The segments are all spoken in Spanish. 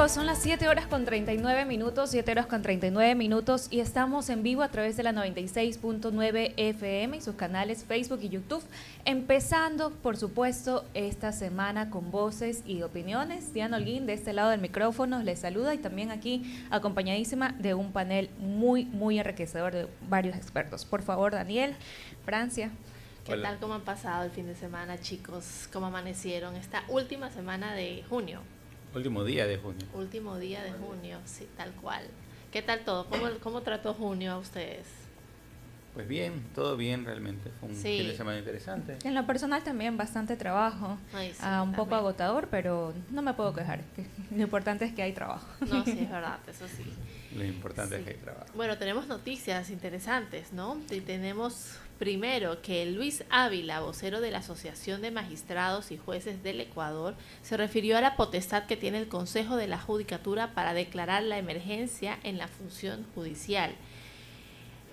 amigos, son las 7 horas con 39 minutos, 7 horas con 39 minutos y estamos en vivo a través de la 96.9 FM y sus canales Facebook y YouTube, empezando por supuesto esta semana con voces y opiniones. Diana Holguín de este lado del micrófono les saluda y también aquí acompañadísima de un panel muy enriquecedor de varios expertos. Por favor, Daniel, Francia. ¿Qué tal? ¿Cómo han pasado el fin de semana, chicos? ¿Cómo amanecieron esta última semana de junio? Último día de junio. Último día de junio, sí, tal cual. ¿Qué tal todo? ¿Cómo trató junio a ustedes? Pues bien, todo bien realmente. Fue un fin de semana interesante. En lo personal también bastante trabajo. Ay, sí, un poco agotador, pero no me puedo quejar. Lo importante es que hay trabajo. No, sí, es verdad, eso sí. Lo importante es que hay trabajo. Bueno, tenemos noticias interesantes, ¿no? Tenemos primero que Luis Ávila, vocero de la Asociación de Magistrados y Jueces del Ecuador, se refirió a la potestad que tiene el Consejo de la Judicatura para declarar la emergencia en la función judicial,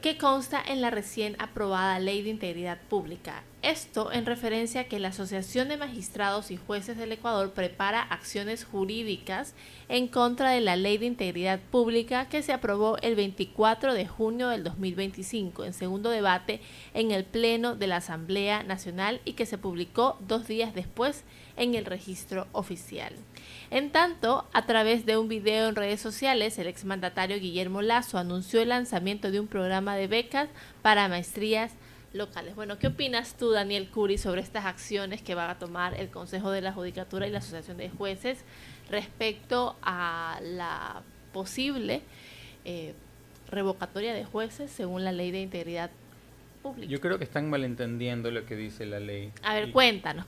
que consta en la recién aprobada Ley de Integridad Pública. Esto en referencia a que la Asociación de Magistrados y Jueces del Ecuador prepara acciones jurídicas en contra de la Ley de Integridad Pública que se aprobó el 24 de junio del 2025 en segundo debate en el Pleno de la Asamblea Nacional y que se publicó 2 días después en el registro oficial. En tanto, a través de un video en redes sociales, el exmandatario Guillermo Lasso anunció el lanzamiento de un programa de becas para maestrías locales. Bueno, ¿qué opinas tú, Daniel Curi, sobre estas acciones que va a tomar el Consejo de la Judicatura y la Asociación de Jueces respecto a la posible revocatoria de jueces según la Ley de Integridad Pública? Yo creo que están malentendiendo lo que dice la ley. A ver, cuéntanos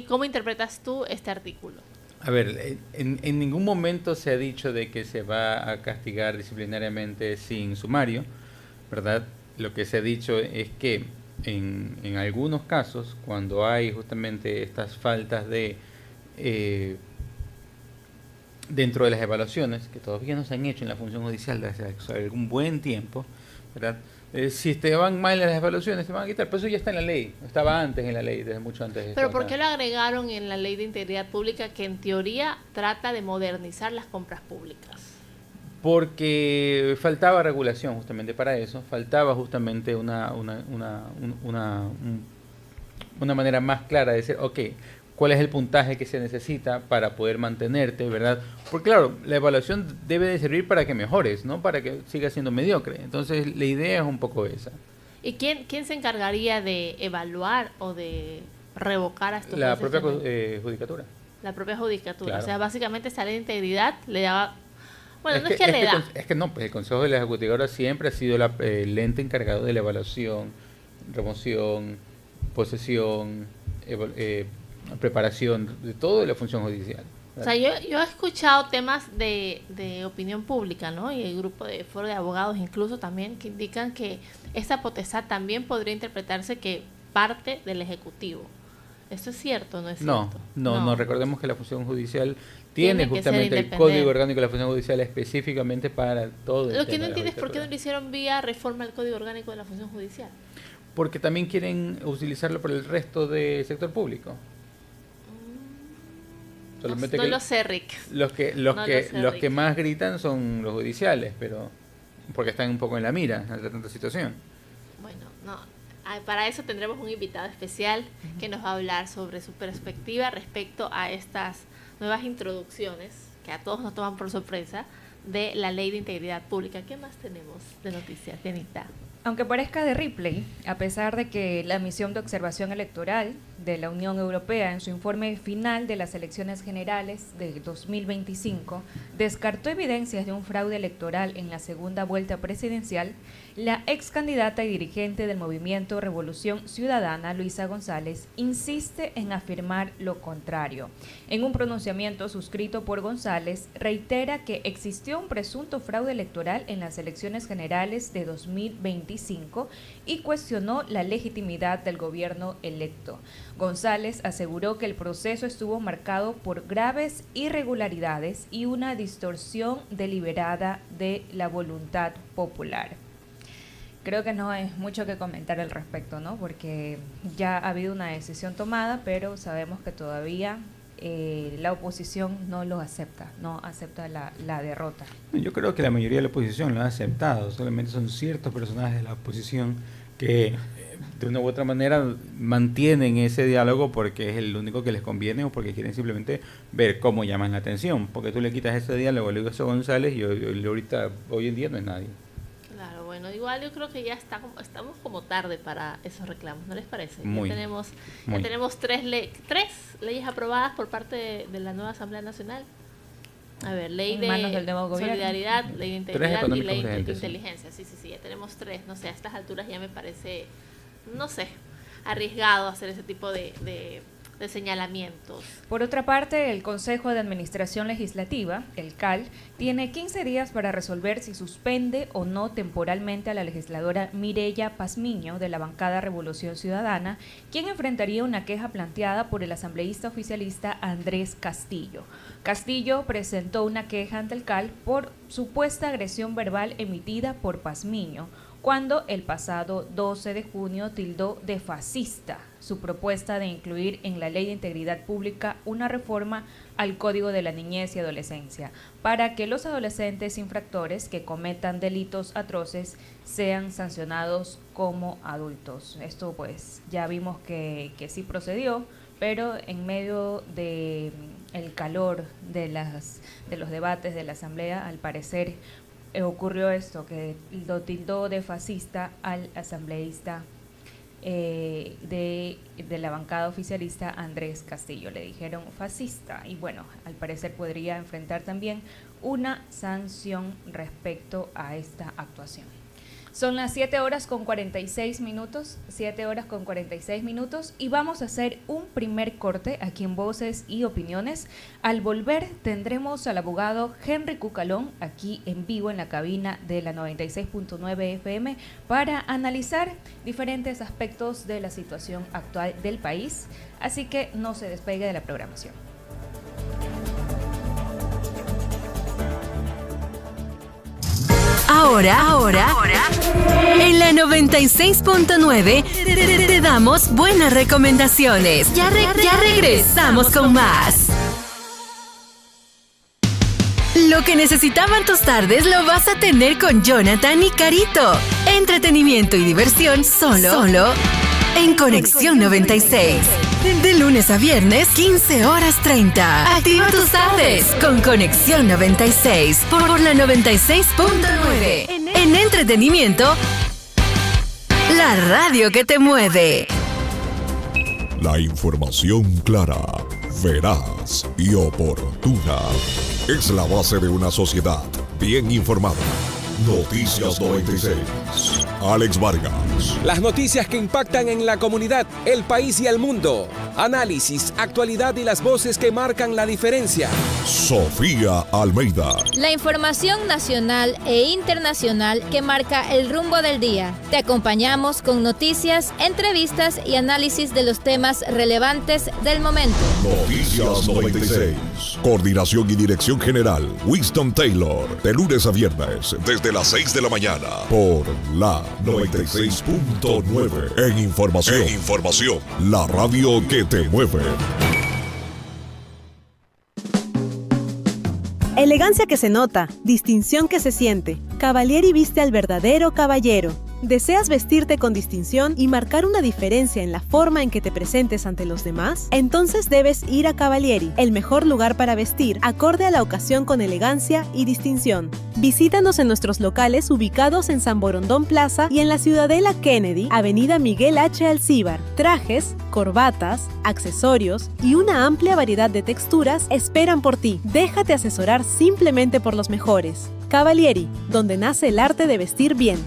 cómo interpretas tú este artículo. A ver, en ningún momento se ha dicho de que se va a castigar disciplinariamente sin sumario, ¿verdad? Lo que se ha dicho es que en algunos casos, cuando hay justamente estas faltas de dentro de las evaluaciones, que todavía no se han hecho en la función judicial desde hace algún buen tiempo, ¿verdad? Si te van mal en las evaluaciones, te van a quitar. Pero eso ya está en la ley, estaba antes en la ley, desde mucho antes de ¿Pero eso. por qué lo agregaron en la Ley de Integridad Pública que en teoría trata de modernizar las compras públicas? Porque faltaba regulación justamente para eso, faltaba justamente una manera más clara de decir, ok, ¿cuál es el puntaje que se necesita para poder mantenerte, verdad? Porque claro, la evaluación debe de servir para que mejores, no para que sigas siendo mediocre. Entonces la idea es un poco esa. ¿Y quién se encargaría de evaluar o de revocar a estos La jueces? propia judicatura. La propia judicatura. Claro. O sea, básicamente esa ley de integridad le daba... Bueno, no es que le da. Es que no, pues el Consejo de la Ejecutiva siempre ha sido el ente encargado de la evaluación, remoción, posesión, preparación de todo de la función judicial. O sea, yo he escuchado temas de opinión pública, ¿no? Y el grupo de foro de abogados incluso también que indican que esta potestad también podría interpretarse que parte del Ejecutivo. ¿Esto es cierto o no es cierto? No, recordemos que la función judicial tiene justamente el Código Orgánico de la Función Judicial específicamente para todo el Lo que no entiendo es por qué no lo hicieron vía reforma al Código Orgánico de la Función Judicial. Porque también quieren utilizarlo por el resto del sector público. Solamente no lo sé, Rick. Los que más gritan son los judiciales, pero porque están un poco en la mira ante tanta situación. Bueno, no. Para eso tendremos un invitado especial que nos va a hablar sobre su perspectiva respecto a estas nuevas introducciones que a todos nos toman por sorpresa de la Ley de Integridad Pública. ¿Qué más tenemos de noticias, Janita? Aunque parezca de replay, a pesar de que la misión de observación electoral de la Unión Europea en su informe final de las elecciones generales de 2025 descartó evidencias de un fraude electoral en la segunda vuelta presidencial, la ex candidata y dirigente del movimiento Revolución Ciudadana, Luisa González, insiste en afirmar lo contrario. En un pronunciamiento suscrito por González, reitera que existió un presunto fraude electoral en las elecciones generales de 2025 y cuestionó la legitimidad del gobierno electo. González aseguró que el proceso estuvo marcado por graves irregularidades y una distorsión deliberada de la voluntad popular. Creo que no hay mucho que comentar al respecto, ¿no? Porque ya ha habido una decisión tomada, pero sabemos que todavía la oposición no lo acepta, no acepta la derrota. Yo creo que la mayoría de la oposición lo ha aceptado, solamente son ciertos personajes de la oposición que de una u otra manera mantienen ese diálogo porque es el único que les conviene o porque quieren simplemente ver cómo llaman la atención, porque tú le quitas ese diálogo a Luis González y ahorita, hoy en día no es nadie. Claro, bueno, igual yo creo que ya estamos como tarde para esos reclamos, ¿no les parece? Muy. Ya tenemos tres leyes aprobadas por parte de la nueva Asamblea Nacional. A ver, ley de solidaridad, ley de integridad y ley de inteligencia. Sí, ya tenemos 3. No sé, a estas alturas ya me parece, no sé, arriesgado hacer ese tipo de señalamientos. Por otra parte, el Consejo de Administración Legislativa, el CAL, tiene 15 días para resolver si suspende o no temporalmente a la legisladora Mireya Pazmiño de la bancada Revolución Ciudadana, quien enfrentaría una queja planteada por el asambleísta oficialista Andrés Castillo. Castillo presentó una queja ante el CAL por supuesta agresión verbal emitida por Pazmiño, cuando el pasado 12 de junio tildó de fascista su propuesta de incluir en la Ley de Integridad Pública una reforma al Código de la Niñez y Adolescencia, para que los adolescentes infractores que cometan delitos atroces sean sancionados como adultos. Esto pues ya vimos que sí procedió, pero en medio de el calor de los debates de la Asamblea, al parecer ocurrió esto, que lo tildó de fascista al asambleísta de la bancada oficialista Andrés Castillo. Le dijeron fascista y bueno, al parecer podría enfrentar también una sanción respecto a esta actuación. Son las 7 horas con 46 minutos, y vamos a hacer un primer corte aquí en Voces y Opiniones. Al volver tendremos al abogado Henry Cucalón aquí en vivo en la cabina de la 96.9 FM para analizar diferentes aspectos de la situación actual del país, así que no se despegue de la programación. Ahora, en la 96.9 te damos buenas recomendaciones. Ya regresamos con más. Lo que necesitaban tus tardes lo vas a tener con Jonathan y Carito. Entretenimiento y diversión solo en Conexión 96. De lunes a viernes, 15:30. Activa tus tardes con Conexión 96 por la 96.9. En entretenimiento, la radio que te mueve. La información clara, veraz y oportuna es la base de una sociedad bien informada. Noticias 96. Alex Vargas. Las noticias que impactan en la comunidad, el país y el mundo. Análisis, actualidad y las voces que marcan la diferencia. Sofía Almeida. La información nacional e internacional que marca el rumbo del día. Te acompañamos con noticias, entrevistas y análisis de los temas relevantes del momento. Noticias 96. Coordinación y dirección general, Winston Taylor. De lunes a viernes, desde las 6 de la mañana. Por la 96.9. En información. La radio que te mueve. Elegancia que se nota, distinción que se siente. Cavalieri viste al verdadero caballero. ¿Deseas vestirte con distinción y marcar una diferencia en la forma en que te presentes ante los demás? Entonces debes ir a Cavalieri, el mejor lugar para vestir, acorde a la ocasión con elegancia y distinción. Visítanos en nuestros locales ubicados en San Borondón Plaza y en la Ciudadela Kennedy, Avenida Miguel H. Alcíbar. Trajes, corbatas, accesorios y una amplia variedad de texturas esperan por ti. Déjate asesorar simplemente por los mejores. Cavalieri, donde nace el arte de vestir bien.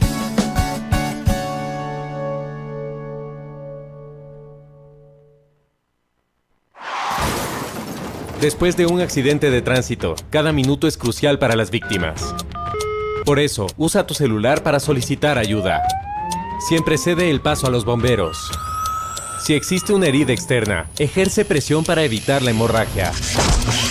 Después de un accidente de tránsito, cada minuto es crucial para las víctimas. Por eso, usa tu celular para solicitar ayuda. Siempre cede el paso a los bomberos. Si existe una herida externa, ejerce presión para evitar la hemorragia.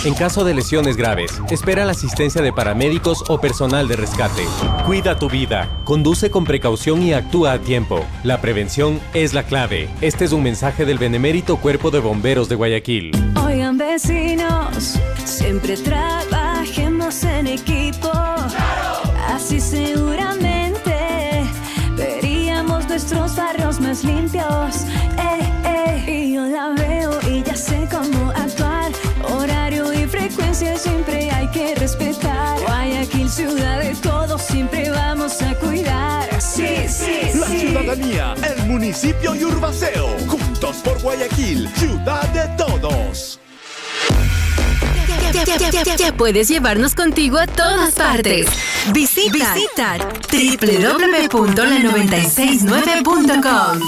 En caso de lesiones graves, espera la asistencia de paramédicos o personal de rescate. Cuida tu vida, conduce con precaución y actúa a tiempo. La prevención es la clave. Este es un mensaje del Benemérito Cuerpo de Bomberos de Guayaquil. Oigan sean vecinos, siempre trabajemos en equipo. Así seguramente veríamos nuestros barrios más limpios. Y yo la veo y ya sé cómo actuar. Horario y frecuencia siempre hay que respetar. Guayaquil, ciudad de todos, siempre vamos a cuidar. Sí. La ciudadanía, el municipio y Urbaceo. Juntos por Guayaquil, ciudad de todos. Ya puedes llevarnos contigo a todas partes. Visita www.la969.com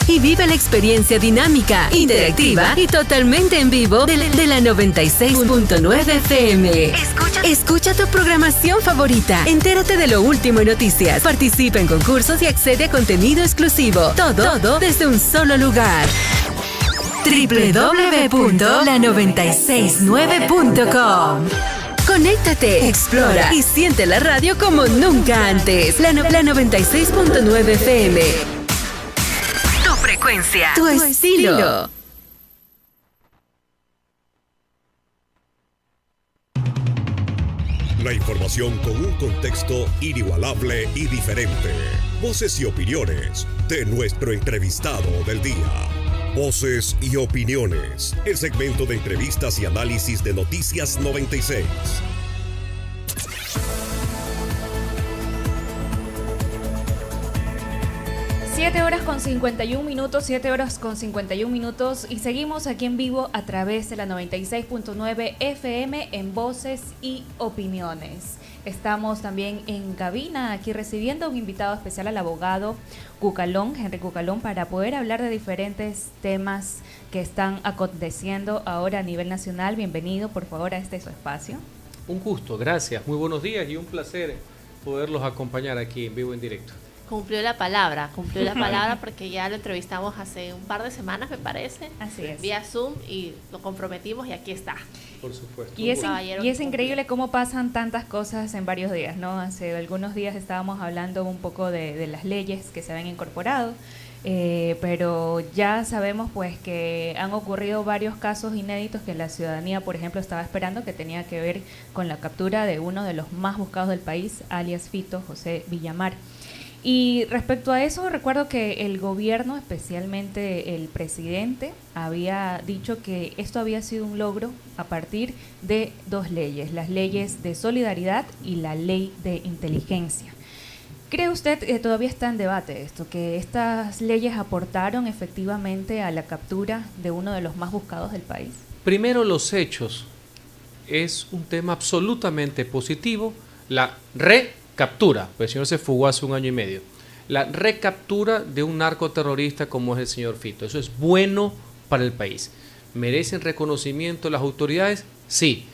y vive la experiencia dinámica, interactiva y totalmente en vivo de la 96.9 FM. Escucha tu programación favorita. Entérate de lo último en noticias. Participa en concursos y accede a contenido exclusivo. Todo desde un solo lugar. www.la969.com. Conéctate, explora y siente la radio como nunca antes. La 96.9 FM. Tu frecuencia, tu estilo. La información con un contexto inigualable y diferente. Voces y opiniones de nuestro entrevistado del día. Voces y opiniones. El segmento de entrevistas y análisis de Noticias 96. 7 horas con 51 minutos y seguimos aquí en vivo a través de la 96.9 FM en Voces y Opiniones. Estamos también en cabina aquí recibiendo a un invitado especial, al abogado Cucalón, Henry Cucalón, para poder hablar de diferentes temas que están aconteciendo ahora a nivel nacional. Bienvenido, por favor, a su espacio. Un gusto, gracias, muy buenos días y un placer poderlos acompañar aquí en vivo en directo. Cumplió la palabra porque ya lo entrevistamos hace un par de semanas, me parece. Así es. Vía Zoom y lo comprometimos y aquí está. Por supuesto. Y es increíble cómo pasan tantas cosas en varios días, ¿no? Hace algunos días estábamos hablando un poco de las leyes que se habían incorporado, pero ya sabemos pues que han ocurrido varios casos inéditos que la ciudadanía, por ejemplo, estaba esperando, que tenía que ver con la captura de uno de los más buscados del país, alias Fito, José Villamar. Y respecto a eso, recuerdo que el gobierno, especialmente el presidente, había dicho que esto había sido un logro a partir de dos leyes, las leyes de solidaridad y la ley de inteligencia. ¿Cree usted que todavía está en debate esto, que estas leyes aportaron efectivamente a la captura de uno de los más buscados del país? Primero, los hechos. Es un tema absolutamente positivo. La recaptura, pues el señor se fugó hace 1 año y medio. La recaptura de un narcoterrorista como es el señor Fito. Eso es bueno para el país. ¿Merecen reconocimiento las autoridades? Sí.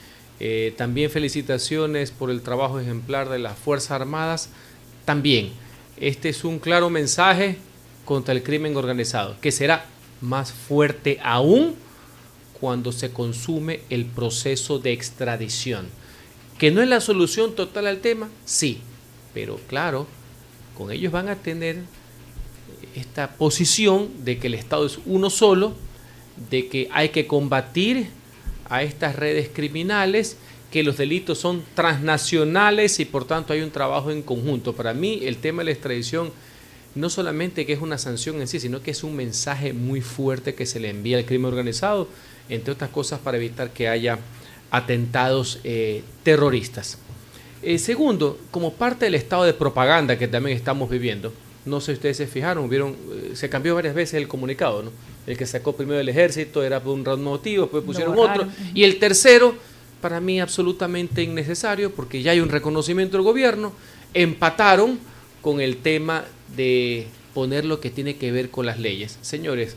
También felicitaciones por el trabajo ejemplar de las Fuerzas Armadas. También. Este es un claro mensaje contra el crimen organizado, que será más fuerte aún cuando se consume el proceso de extradición. ¿Que no es la solución total al tema? Sí, pero claro, con ellos van a tener esta posición de que el Estado es uno solo, de que hay que combatir a estas redes criminales, que los delitos son transnacionales y por tanto hay un trabajo en conjunto. Para mí el tema de la extradición no solamente que es una sanción en sí, sino que es un mensaje muy fuerte que se le envía al crimen organizado, entre otras cosas para evitar que haya atentados terroristas. Segundo, como parte del estado de propaganda que también estamos viviendo, no sé si ustedes se fijaron, se cambió varias veces el comunicado, ¿no? El que sacó primero el ejército era por un motivo, después pusieron otro, y el tercero, para mí absolutamente innecesario, porque ya hay un reconocimiento del gobierno, empataron con el tema de poner lo que tiene que ver con las leyes. Señores,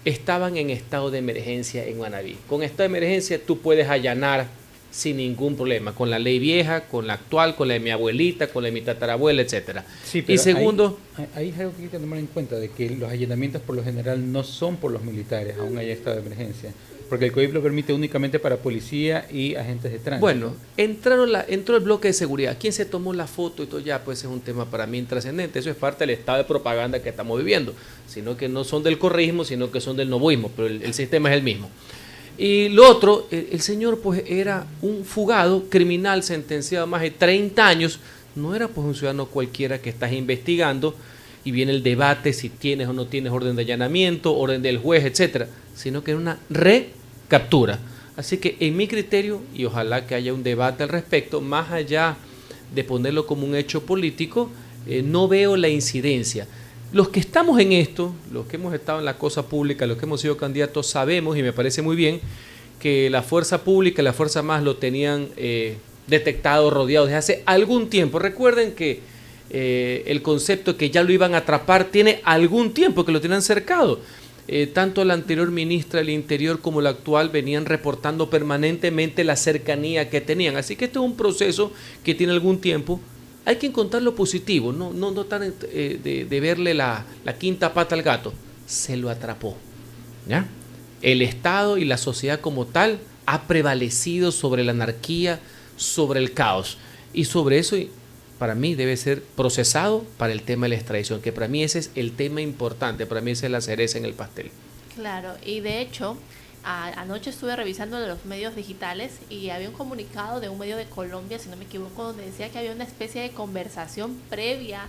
estaban en estado de emergencia en Manabí. Con estado de emergencia tú puedes allanar sin ningún problema, con la ley vieja, con la actual, con la de mi abuelita, con la de mi tatarabuela, etcétera. Sí, pero y segundo, hay algo que hay que tomar en cuenta, de que los allanamientos por lo general no son por los militares, aún hay estado de emergencia, porque el COIP lo permite únicamente para policía y agentes de tránsito. Bueno, entró el bloque de seguridad. ¿Quién se tomó la foto y todo? Ya, pues es un tema para mí intrascendente. Eso es parte del estado de propaganda que estamos viviendo, sino que no son del correísmo, sino que son del novoísmo, pero el sistema es el mismo. Y lo otro, el señor pues era un fugado criminal sentenciado a más de 30 años, no era pues un ciudadano cualquiera que estás investigando y viene el debate si tienes o no tienes orden de allanamiento, orden del juez, etcétera, sino que era una recaptura. Así que en mi criterio, y ojalá que haya un debate al respecto, más allá de ponerlo como un hecho político, no veo la incidencia. Los que estamos en esto, los que hemos estado en la cosa pública, los que hemos sido candidatos, sabemos, y me parece muy bien, que la fuerza pública y la fuerza más lo tenían detectado, rodeado desde hace algún tiempo. Recuerden que el concepto que ya lo iban a atrapar tiene algún tiempo que lo tienen cercado. Tanto la anterior ministra del Interior como la actual venían reportando permanentemente la cercanía que tenían. Así que este es un proceso que tiene algún tiempo. Hay que encontrar lo positivo, no tratar de verle la quinta pata al gato. Se lo atrapó, ¿ya? El Estado y la sociedad como tal ha prevalecido sobre la anarquía, sobre el caos. Y sobre eso, para mí, debe ser procesado para el tema de la extradición, que para mí ese es el tema importante, para mí esa es la cereza en el pastel. Claro, y de hecho, anoche estuve revisando los medios digitales y había un comunicado de un medio de Colombia, si no me equivoco, donde decía que había una especie de conversación previa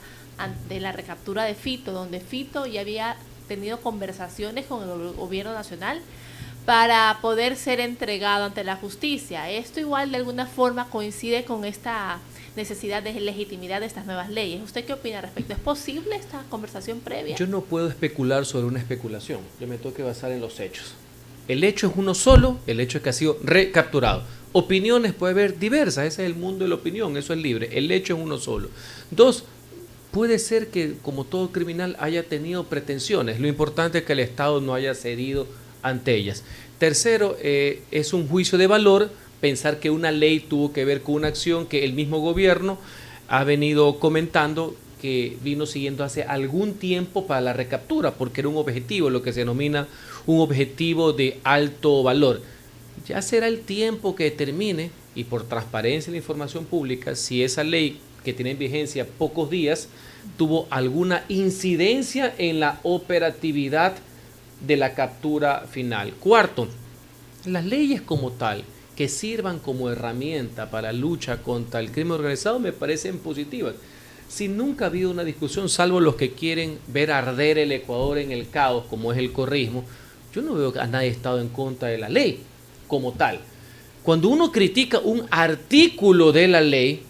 de la recaptura de Fito, donde Fito ya había tenido conversaciones con el gobierno nacional para poder ser entregado ante la justicia. Esto igual de alguna forma coincide con esta necesidad de legitimidad de estas nuevas leyes. ¿Usted qué opina al respecto? ¿Es posible esta conversación previa? Yo no puedo especular sobre una especulación, yo me tengo que basar en los hechos. El hecho es uno solo, el hecho es que ha sido recapturado. Opiniones puede haber diversas, ese es el mundo de la opinión, eso es libre. El hecho es uno solo. Dos, puede ser que como todo criminal haya tenido pretensiones. Lo importante es que el Estado no haya cedido ante ellas. Tercero, es un juicio de valor pensar que una ley tuvo que ver con una acción que el mismo gobierno ha venido comentando que vino siguiendo hace algún tiempo para la recaptura, porque era un objetivo, lo que se denomina un objetivo de alto valor. Ya será el tiempo que determine, y por transparencia en la información pública, si esa ley que tiene en vigencia pocos días tuvo alguna incidencia en la operatividad de la captura final. Cuarto, las leyes como tal que sirvan como herramienta para la lucha contra el crimen organizado me parecen positivas. Si nunca ha habido una discusión, salvo los que quieren ver arder el Ecuador en el caos, como es el correísmo, yo no veo a nadie estado en contra de la ley como tal. Cuando uno critica un artículo de la ley,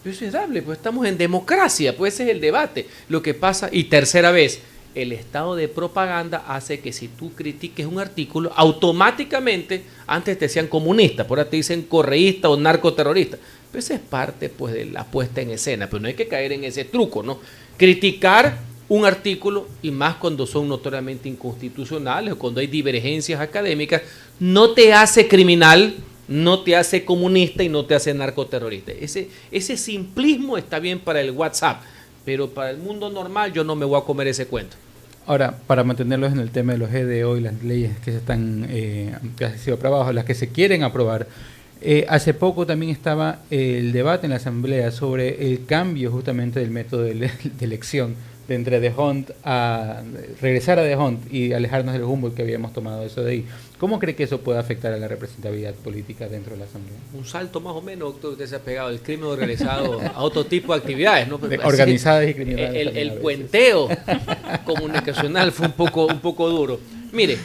eso es dable, pues estamos en democracia, pues ese es el debate. Lo que pasa, y tercera vez, el estado de propaganda hace que si tú critiques un artículo, automáticamente, antes te decían comunista, por ahora te dicen correísta o narcoterrorista. Pero esa es parte pues de la puesta en escena, pero no hay que caer en ese truco, ¿no? Criticar un artículo, y más cuando son notoriamente inconstitucionales o cuando hay divergencias académicas, no te hace criminal, no te hace comunista y no te hace narcoterrorista. Ese simplismo está bien para el WhatsApp, pero para el mundo normal yo no me voy a comer ese cuento. Ahora, para mantenerlos en el tema de los GDO y las leyes que se están que han sido aprobadas, las que se quieren aprobar, hace poco también estaba el debate en la Asamblea sobre el cambio justamente del método de elección de entre The Hunt a regresar a The Hunt y alejarnos del Humboldt que habíamos tomado eso de ahí. ¿Cómo cree que eso puede afectar a la representatividad política dentro de la Asamblea? Un salto más o menos, doctor, usted se ha pegado el crimen organizado a otro tipo de actividades, ¿no? Organizadas y criminales. El puenteo comunicacional fue un poco duro. Mire,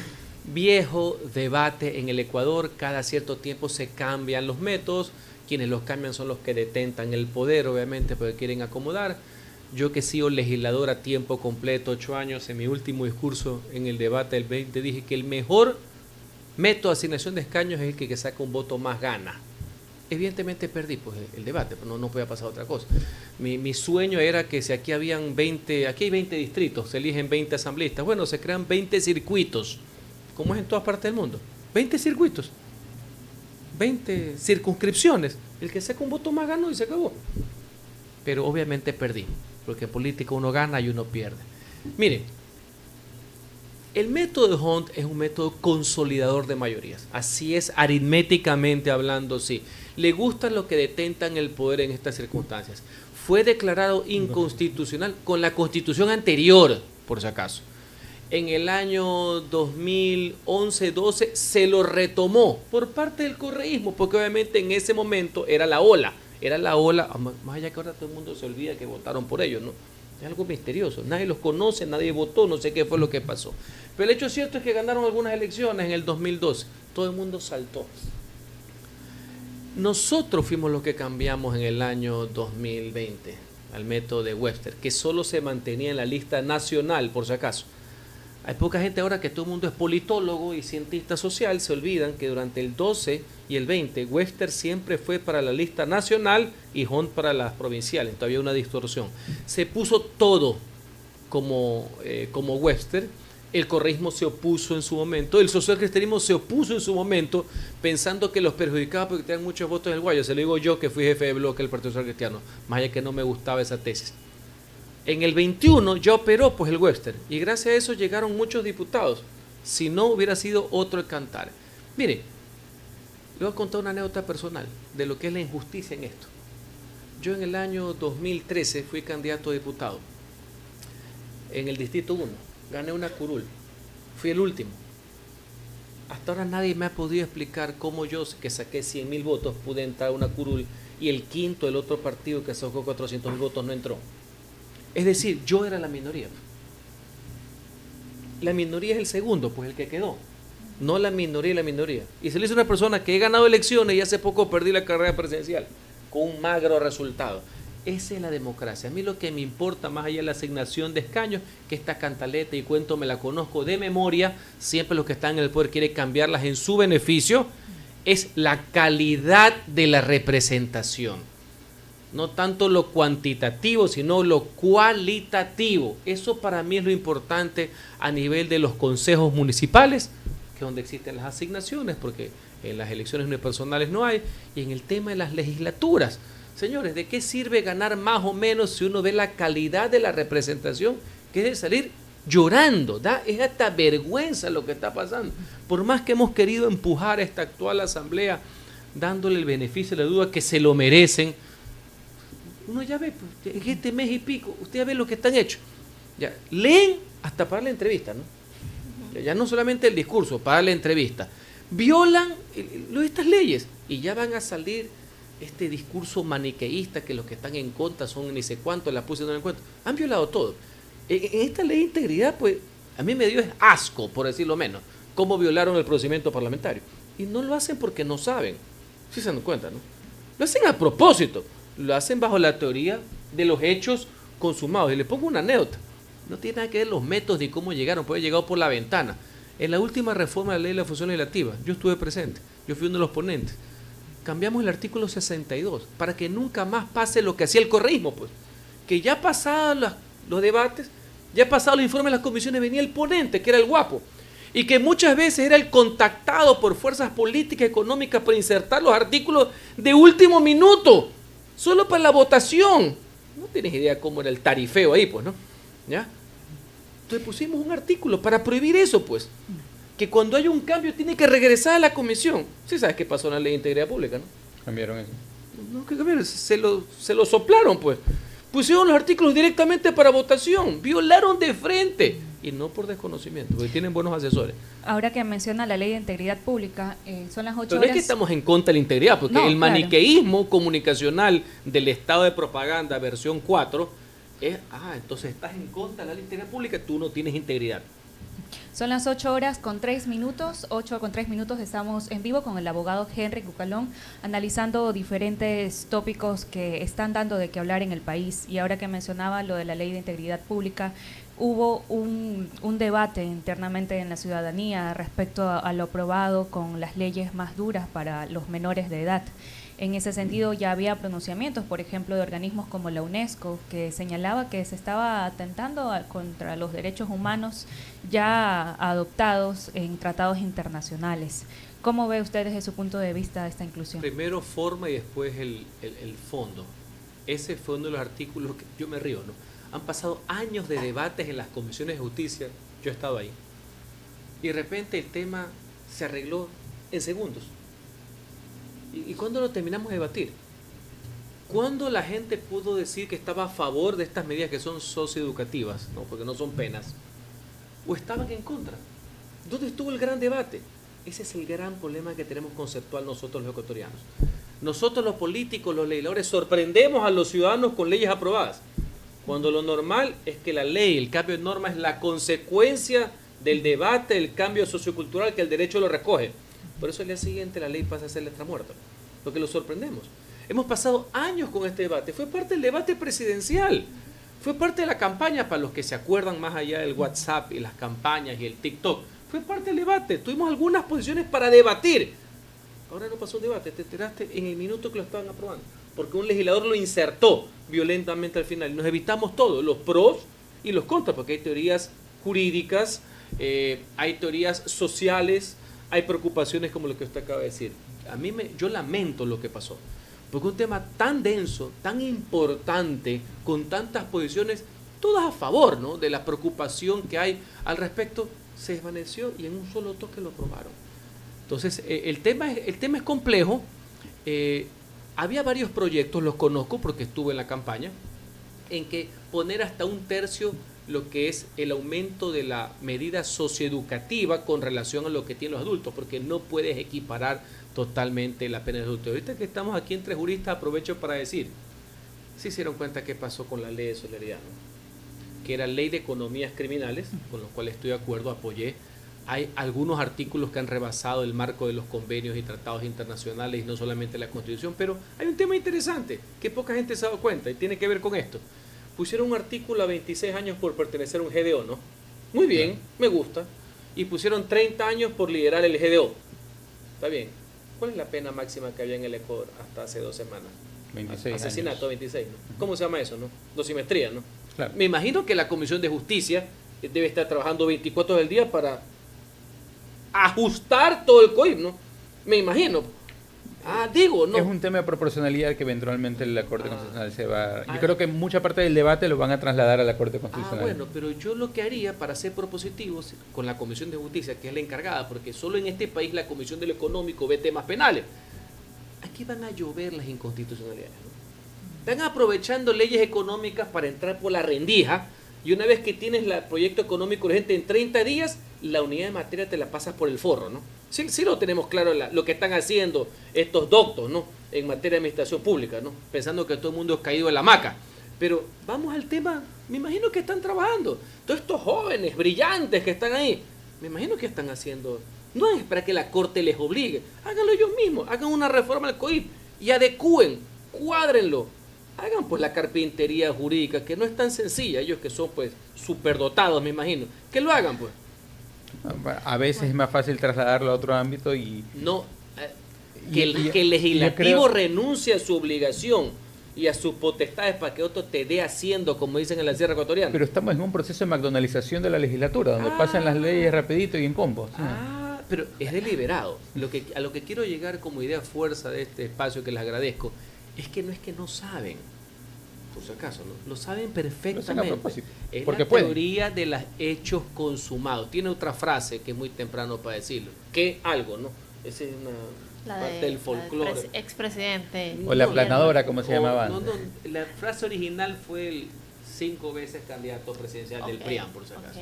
viejo debate en el Ecuador, cada cierto tiempo se cambian los métodos, quienes los cambian son los que detentan el poder, obviamente, porque quieren acomodar. Yo que he sido legislador a tiempo completo, 8 años, en mi último discurso en el debate del 20 dije que el mejor método de asignación de escaños es el que saca un voto más gana. Evidentemente perdí pues el debate, pues no podía pasar otra cosa. Mi sueño era que si aquí habían 20, aquí hay 20 distritos, se eligen 20 asambleístas, bueno, se crean 20 circuitos, como es en todas partes del mundo. 20 circuitos, 20 circunscripciones, el que saca un voto más ganó y se acabó. Pero obviamente perdí, porque en política uno gana y uno pierde. Mire, el método de Hunt es un método consolidador de mayorías. Así es, aritméticamente hablando, sí. Le gustan los que detentan el poder en estas circunstancias. Fue declarado inconstitucional con la constitución anterior, por si acaso. En el año 2011-12 se lo retomó por parte del correísmo, porque obviamente en ese momento era la ola, más allá que ahora todo el mundo se olvida que votaron por ellos, ¿no? Es algo misterioso, nadie los conoce, nadie votó, no sé qué fue lo que pasó. Pero el hecho cierto es que ganaron algunas elecciones en el 2012, todo el mundo saltó. Nosotros fuimos los que cambiamos en el año 2020 al método de Webster, que solo se mantenía en la lista nacional, por si acaso. Hay poca gente ahora que todo el mundo es politólogo y cientista social, se olvidan que durante el 12 y el 20 Webster siempre fue para la lista nacional y Hunt para las provinciales, todavía una distorsión. Se puso todo como Webster, el correísmo se opuso en su momento, el socialcristianismo se opuso en su momento, pensando que los perjudicaba porque tenían muchos votos en el Guayo. Se lo digo yo, que fui jefe de bloque del Partido Social Cristiano, más allá que no me gustaba esa tesis. En el 21 ya operó pues el Webster y gracias a eso llegaron muchos diputados. Si no, hubiera sido otro el cantar. Mire, le voy a contar una anécdota personal de lo que es la injusticia en esto. Yo en el año 2013 fui candidato a diputado en el Distrito 1. Gané una curul. Fui el último. Hasta ahora nadie me ha podido explicar cómo yo, que saqué 100.000 votos, pude entrar a una curul y el quinto del otro partido que sacó 400.000 votos no entró. Es decir, yo era la minoría. La minoría es el segundo, pues el que quedó. No la minoría y la minoría. Y se le dice a una persona que he ganado elecciones y hace poco perdí la carrera presidencial con un magro resultado. Esa es la democracia. A mí lo que me importa, más allá de la asignación de escaños, que esta cantaleta y cuento me la conozco de memoria, siempre los que están en el poder quieren cambiarlas en su beneficio, es la calidad de la representación. No tanto lo cuantitativo, sino lo cualitativo. Eso para mí es lo importante a nivel de los consejos municipales, que es donde existen las asignaciones, porque en las elecciones unipersonales no hay, y en el tema de las legislaturas. Señores, ¿de qué sirve ganar más o menos si uno ve la calidad de la representación, que es de salir llorando? Es hasta vergüenza lo que está pasando. Por más que hemos querido empujar a esta actual asamblea, dándole el beneficio de la duda que se lo merecen, uno ya ve, pues, en este mes y pico, usted ya ve lo que están hechos. Ya, leen hasta para la entrevista, ¿no? Ya no solamente el discurso, para la entrevista. Violan estas leyes y ya van a salir este discurso maniqueísta que los que están en contra son ni sé cuánto, la puse no en cuenta. Han violado todo. En esta ley de integridad, pues, a mí me dio asco, por decirlo menos, cómo violaron el procedimiento parlamentario. Y no lo hacen porque no saben. Sí se dan cuenta, ¿no? Lo hacen a propósito. Lo hacen bajo la teoría de los hechos consumados. Y le pongo una anécdota. No tiene nada que ver los métodos ni cómo llegaron. Puede haber llegado por la ventana. En la última reforma de la ley de la función legislativa, yo estuve presente. Yo fui uno de los ponentes. Cambiamos el artículo 62 para que nunca más pase lo que hacía el correísmo, pues. Que ya pasados los debates, ya pasados los informes de las comisiones, venía el ponente, que era el guapo. Y que muchas veces era el contactado por fuerzas políticas, económicas, para insertar los artículos de último minuto. Solo para la votación. No tienes idea cómo era el tarifeo ahí, pues, ¿no? ¿Ya? Entonces pusimos un artículo para prohibir eso, pues. Que cuando hay un cambio tiene que regresar a la comisión. Sí sabes qué pasó en la ley de integridad pública, ¿no? Cambiaron eso. No, que cambiaron, se lo soplaron, pues. Pusieron los artículos directamente para votación. Violaron de frente. Y no por desconocimiento, porque tienen buenos asesores. Ahora que menciona la ley de integridad pública, son las 8 Pero horas... no es que estamos en contra de la integridad, porque No, el maniqueísmo comunicacional del estado de propaganda versión 4 es, entonces estás en contra de la ley de integridad pública, tú no tienes integridad. Son las 8 horas con 3 minutos, 8 con 3 minutos, estamos en vivo con el abogado Henry Cucalón, analizando diferentes tópicos que están dando de qué hablar en el país. Y ahora que mencionaba lo de la ley de integridad pública, hubo un debate internamente en la ciudadanía respecto a lo aprobado con las leyes más duras para los menores de edad. En ese sentido ya había pronunciamientos, por ejemplo, de organismos como la UNESCO, que señalaba que se estaba atentando contra los derechos humanos ya adoptados en tratados internacionales. ¿Cómo ve usted desde su punto de vista esta inclusión? Primero forma y después el fondo. Ese fue uno de los artículos que yo me río, ¿no? Han pasado años de debates en las comisiones de justicia, yo he estado ahí, y de repente el tema se arregló en segundos. ¿Y cuándo lo terminamos de debatir? ¿Cuándo la gente pudo decir que estaba a favor de estas medidas que son socioeducativas, ¿no? Porque no son penas? o estaban en contra. ¿Dónde estuvo el gran debate? Ese es el gran problema que tenemos conceptual nosotros los ecuatorianos. Nosotros los políticos, los legisladores, sorprendemos a los ciudadanos con leyes aprobadas, cuando lo normal es que la ley, el cambio de norma es la consecuencia del debate, del cambio sociocultural que el derecho lo recoge. Por eso el día siguiente la ley pasa a ser letra muerta, porque lo sorprendemos. Hemos pasado años con este debate, fue parte del debate presidencial, fue parte de la campaña, para los que se acuerdan más allá del WhatsApp y las campañas y el TikTok, fue parte del debate, tuvimos algunas posiciones para debatir. Ahora no pasó un debate, te enteraste en el minuto que lo estaban aprobando, porque un legislador lo insertó violentamente al final. Nos evitamos todo, los pros y los contras, porque hay teorías jurídicas, hay teorías sociales, hay preocupaciones como lo que usted acaba de decir. Yo lamento lo que pasó, porque un tema tan denso, tan importante, con tantas posiciones, todas a favor, ¿no?, de la preocupación que hay al respecto, se desvaneció y en un solo toque lo aprobaron. Entonces, el tema es complejo. Había varios proyectos, los conozco porque estuve en la campaña, en que poner hasta 1/3 lo que es el aumento de la medida socioeducativa con relación a lo que tienen los adultos, porque no puedes equiparar totalmente la pena de adultos. Ahorita que estamos aquí entre juristas, aprovecho para decir, ¿se hicieron cuenta qué pasó con la ley de solidaridad, ¿no?, que era ley de economías criminales, con los cuales estoy de acuerdo, apoyé? Hay algunos artículos que han rebasado el marco de los convenios y tratados internacionales y no solamente la Constitución, pero hay un tema interesante que poca gente se ha dado cuenta y tiene que ver con esto. Pusieron un artículo a 26 años por pertenecer a un GDO, ¿no? Muy bien, me gusta. Y pusieron 30 años por liderar el GDO. Está bien. ¿Cuál es la pena máxima que había en el Ecuador hasta hace 2 semanas? 26 Asesinato, años. 26, ¿no? ¿Cómo se llama eso, no? Dosimetría, ¿no? Claro. Me imagino que la Comisión de Justicia debe estar trabajando 24 del día para ajustar todo el COIP, ¿no? Me imagino. No. Es un tema de proporcionalidad que eventualmente la Corte Constitucional se va... Yo creo que mucha parte del debate lo van a trasladar a la Corte Constitucional. Bueno, pero yo lo que haría para ser propositivos con la Comisión de Justicia, que es la encargada, porque solo en este país la Comisión de lo Económico ve temas penales. Aquí van a llover las inconstitucionalidades, ¿no? Están aprovechando leyes económicas para entrar por la rendija, y una vez que tienes el proyecto económico urgente en 30 días, la unidad de materia te la pasas por el forro, ¿no? Sí lo tenemos claro lo que están haciendo estos doctos, ¿no?, en materia de administración pública, ¿no?, pensando que todo el mundo es caído en la hamaca. Pero vamos al tema, me imagino que están trabajando. Todos estos jóvenes brillantes que están ahí, me imagino que están haciendo. No es para que la Corte les obligue, háganlo ellos mismos, hagan una reforma al COIP y adecúen, cuádrenlo. Hagan pues la carpintería jurídica, que no es tan sencilla, ellos que son pues superdotados, me imagino, que lo hagan pues. A veces es más fácil trasladarlo a otro ámbito y... No, que el legislativo renuncie a su obligación y a sus potestades para que otro te dé haciendo, como dicen en la Sierra Ecuatoriana. Pero estamos en un proceso de McDonaldización de la legislatura, donde pasan las leyes rapidito y en combos. Pero es deliberado. A lo que quiero llegar como idea fuerza de este espacio, que les agradezco, es que no saben, por si acaso, ¿no? Lo saben perfectamente. Es la teoría de los hechos consumados. Tiene otra frase que es muy temprano para decirlo. ¿Qué algo, no? Esa es una parte del folclore. Expresidente. O la aplanadora, como se llamaba antes. La frase original fue el 5 veces candidato presidencial del PRIAM, por si acaso.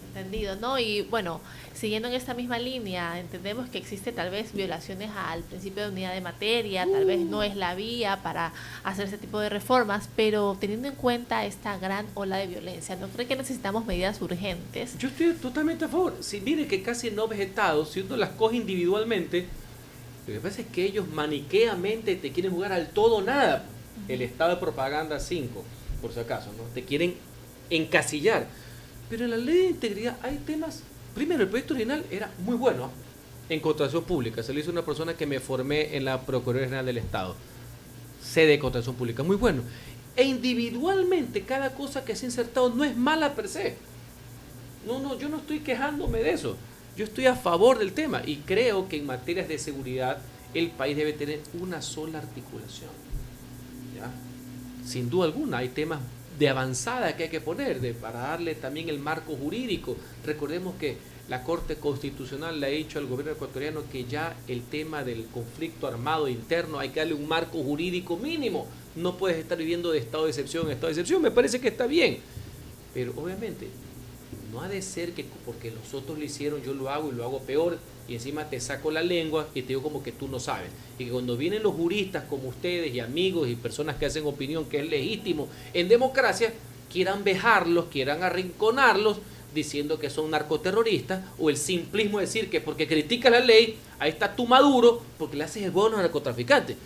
Entendido, ¿no? Y bueno, siguiendo en esta misma línea, entendemos que existe tal vez violaciones al principio de unidad de materia, tal vez no es la vía para hacer ese tipo de reformas, pero teniendo en cuenta esta gran ola de violencia, ¿no cree que necesitamos medidas urgentes? Yo estoy totalmente a favor. Si mire que casi no vegetados, si uno las coge individualmente, lo que pasa es que ellos maniqueamente te quieren jugar al todo o nada. El estado de propaganda 5, por si acaso, ¿no? Te quieren encasillar. Pero en la ley de integridad hay temas. Primero, el proyecto original era muy bueno en contratación pública. Se lo hizo una persona que me formé en la Procuraduría General del Estado. Sé de contratación pública, muy bueno. E individualmente, cada cosa que se ha insertado no es mala per se. No, yo no estoy quejándome de eso. Yo estoy a favor del tema y creo que en materias de seguridad el país debe tener una sola articulación. ¿Ya? Sin duda alguna, hay temas de avanzada que hay que poner, para darle también el marco jurídico. Recordemos que la Corte Constitucional le ha dicho al gobierno ecuatoriano que ya el tema del conflicto armado interno hay que darle un marco jurídico mínimo. No puedes estar viviendo de estado de excepción en estado de excepción. Me parece que está bien. Pero obviamente No ha de ser que porque los otros lo hicieron, yo lo hago y lo hago peor, y encima te saco la lengua y te digo como que tú no sabes. Y que cuando vienen los juristas como ustedes y amigos y personas que hacen opinión, que es legítimo en democracia, quieran vejarlos, quieran arrinconarlos, diciendo que son narcoterroristas, o el simplismo de decir que porque criticas la ley, ahí está tu Maduro, porque le haces el bono al narcotraficante.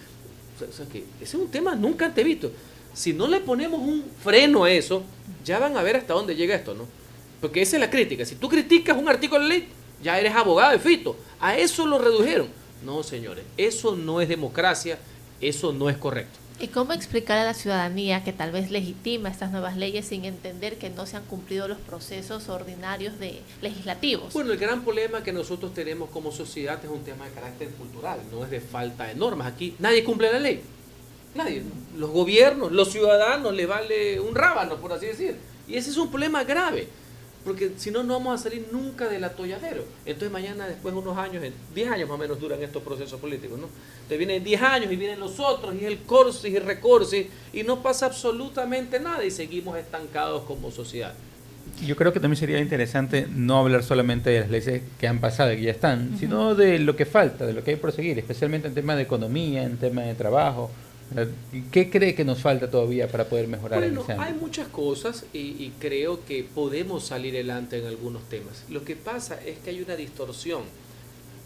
O sea, que ese es un tema nunca antes visto. Si no le ponemos un freno a eso, ya van a ver hasta dónde llega esto, ¿no? Porque esa es la crítica. Si tú criticas un artículo de ley, ya eres abogado de Fito. A eso lo redujeron. No, señores, eso no es democracia, eso no es correcto. ¿Y cómo explicar a la ciudadanía que tal vez legitima estas nuevas leyes sin entender que no se han cumplido los procesos ordinarios legislativos? Bueno, el gran problema que nosotros tenemos como sociedad es un tema de carácter cultural, no es de falta de normas. Aquí nadie cumple la ley. Nadie. Los gobiernos, los ciudadanos, les vale un rábano, por así decir. Y ese es un problema grave, porque si no, no vamos a salir nunca del atolladero. Entonces mañana, después de unos años, 10 años más o menos duran estos procesos políticos, ¿no? Te vienen 10 años y vienen los otros, y el corsis y recorsis, y no pasa absolutamente nada, y seguimos estancados como sociedad. Yo creo que también sería interesante no hablar solamente de las leyes que han pasado y que ya están, sino de lo que falta, de lo que hay por seguir, especialmente en temas de economía, en temas de trabajo. ¿Qué cree que nos falta todavía para poder mejorar en ese ámbito? Hay muchas cosas y creo que podemos salir adelante en algunos temas. Lo que pasa es que hay una distorsión.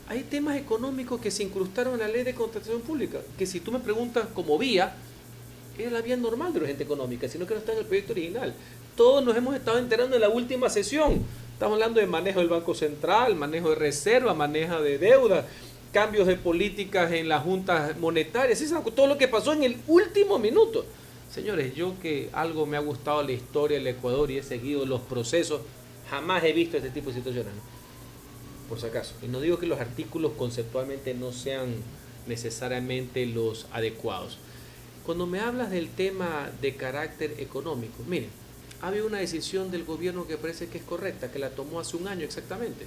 Hay temas económicos que se incrustaron en la ley de contratación pública, que si tú me preguntas como vía, es la vía normal de la urgencia económica, sino que no está en el proyecto original. Todos nos hemos estado enterando en la última sesión. Estamos hablando de manejo del Banco Central, manejo de reserva, manejo de deuda, cambios de políticas en las juntas monetarias, todo lo que pasó en el último minuto. Señores, yo que algo me ha gustado la historia del Ecuador y he seguido los procesos, jamás he visto este tipo de situaciones, ¿no? Por si acaso. Y no digo que los artículos conceptualmente no sean necesariamente los adecuados. Cuando me hablas del tema de carácter económico, miren, ha habido una decisión del gobierno que parece que es correcta, que la tomó hace un año exactamente.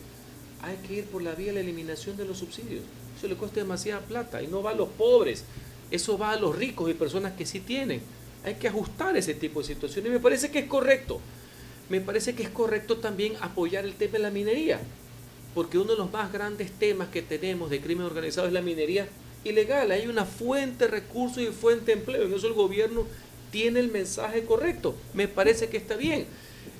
Hay que ir por la vía de la eliminación de los subsidios. Eso le cuesta demasiada plata y no va a los pobres, eso va a los ricos y personas que sí tienen. Hay que ajustar ese tipo de situaciones y me parece que es correcto. Me parece que es correcto también apoyar el tema de la minería, porque uno de los más grandes temas que tenemos de crimen organizado es la minería ilegal. Hay una fuente de recursos y fuente de empleo, en eso el gobierno tiene el mensaje correcto. Me parece que está bien.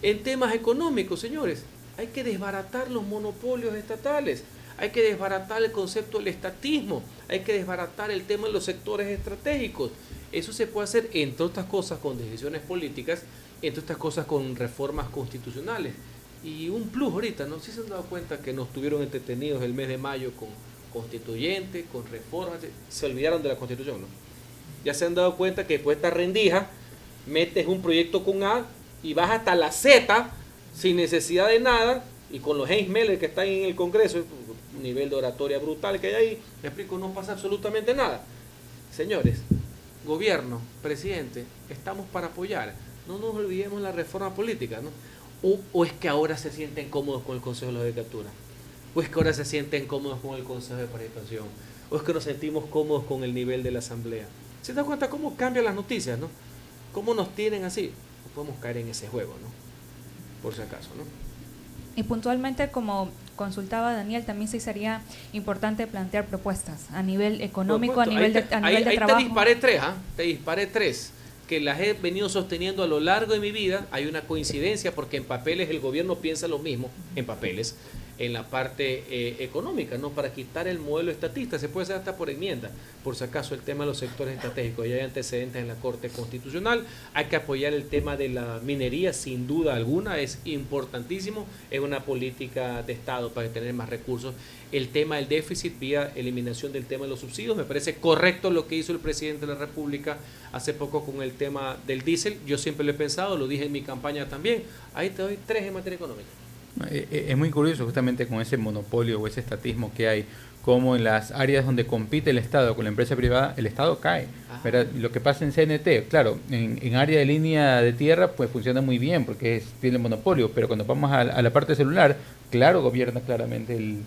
En temas económicos, señores, hay que desbaratar los monopolios estatales, hay que desbaratar el concepto del estatismo, hay que desbaratar el tema de los sectores estratégicos. Eso se puede hacer, entre otras cosas, con decisiones políticas, entre otras cosas, con reformas constitucionales. Y un plus ahorita, ¿no? Sí se han dado cuenta que nos tuvieron entretenidos el mes de mayo con constituyentes, con reformas, se olvidaron de la Constitución, ¿no? Ya se han dado cuenta que después de esta rendija, metes un proyecto con A y vas hasta la Z sin necesidad de nada, y con los Heinz Meller que están en el Congreso, un nivel de oratoria brutal que hay ahí, me explico, no pasa absolutamente nada. Señores, gobierno, presidente, estamos para apoyar, no nos olvidemos la reforma política, ¿no? O es que ahora se sienten cómodos con el Consejo de la Judicatura, o es que ahora se sienten cómodos con el Consejo de Participación, o es que nos sentimos cómodos con el nivel de la Asamblea. ¿Se dan cuenta cómo cambian las noticias, no? ¿Cómo nos tienen así? No podemos caer en ese juego, ¿no? Por si acaso, ¿no? Y puntualmente, como consultaba Daniel, también sí sería importante plantear propuestas a nivel económico, a nivel de trabajo. Ahí te disparé tres, que las he venido sosteniendo a lo largo de mi vida. Hay una coincidencia porque en papeles el gobierno piensa lo mismo, en papeles, en la parte económica, ¿no? Para quitar el modelo estatista, se puede hacer hasta por enmienda, por si acaso el tema de los sectores estratégicos, ya hay antecedentes en la Corte Constitucional. Hay que apoyar el tema de la minería, sin duda alguna, es importantísimo, es una política de Estado para tener más recursos. El tema del déficit vía eliminación del tema de los subsidios, me parece correcto lo que hizo el presidente de la República hace poco con el tema del diésel. Yo siempre lo he pensado, lo dije en mi campaña también. Ahí te doy 3 en materia económica. Es muy curioso justamente con ese monopolio o ese estatismo que hay, como en las áreas donde compite el Estado con la empresa privada, el Estado cae. Lo que pasa en CNT, claro, en área de línea de tierra pues funciona muy bien porque tiene monopolio, pero cuando vamos a la parte celular, claro, gobierna claramente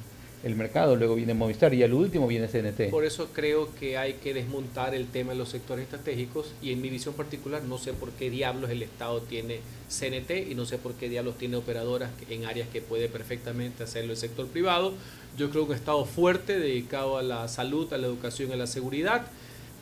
el mercado, luego viene Movistar y al último viene CNT. Por eso creo que hay que desmontar el tema de los sectores estratégicos, y en mi visión particular no sé por qué diablos el Estado tiene CNT y no sé por qué diablos tiene operadoras en áreas que puede perfectamente hacerlo el sector privado. Yo creo que un Estado fuerte dedicado a la salud, a la educación, a la seguridad,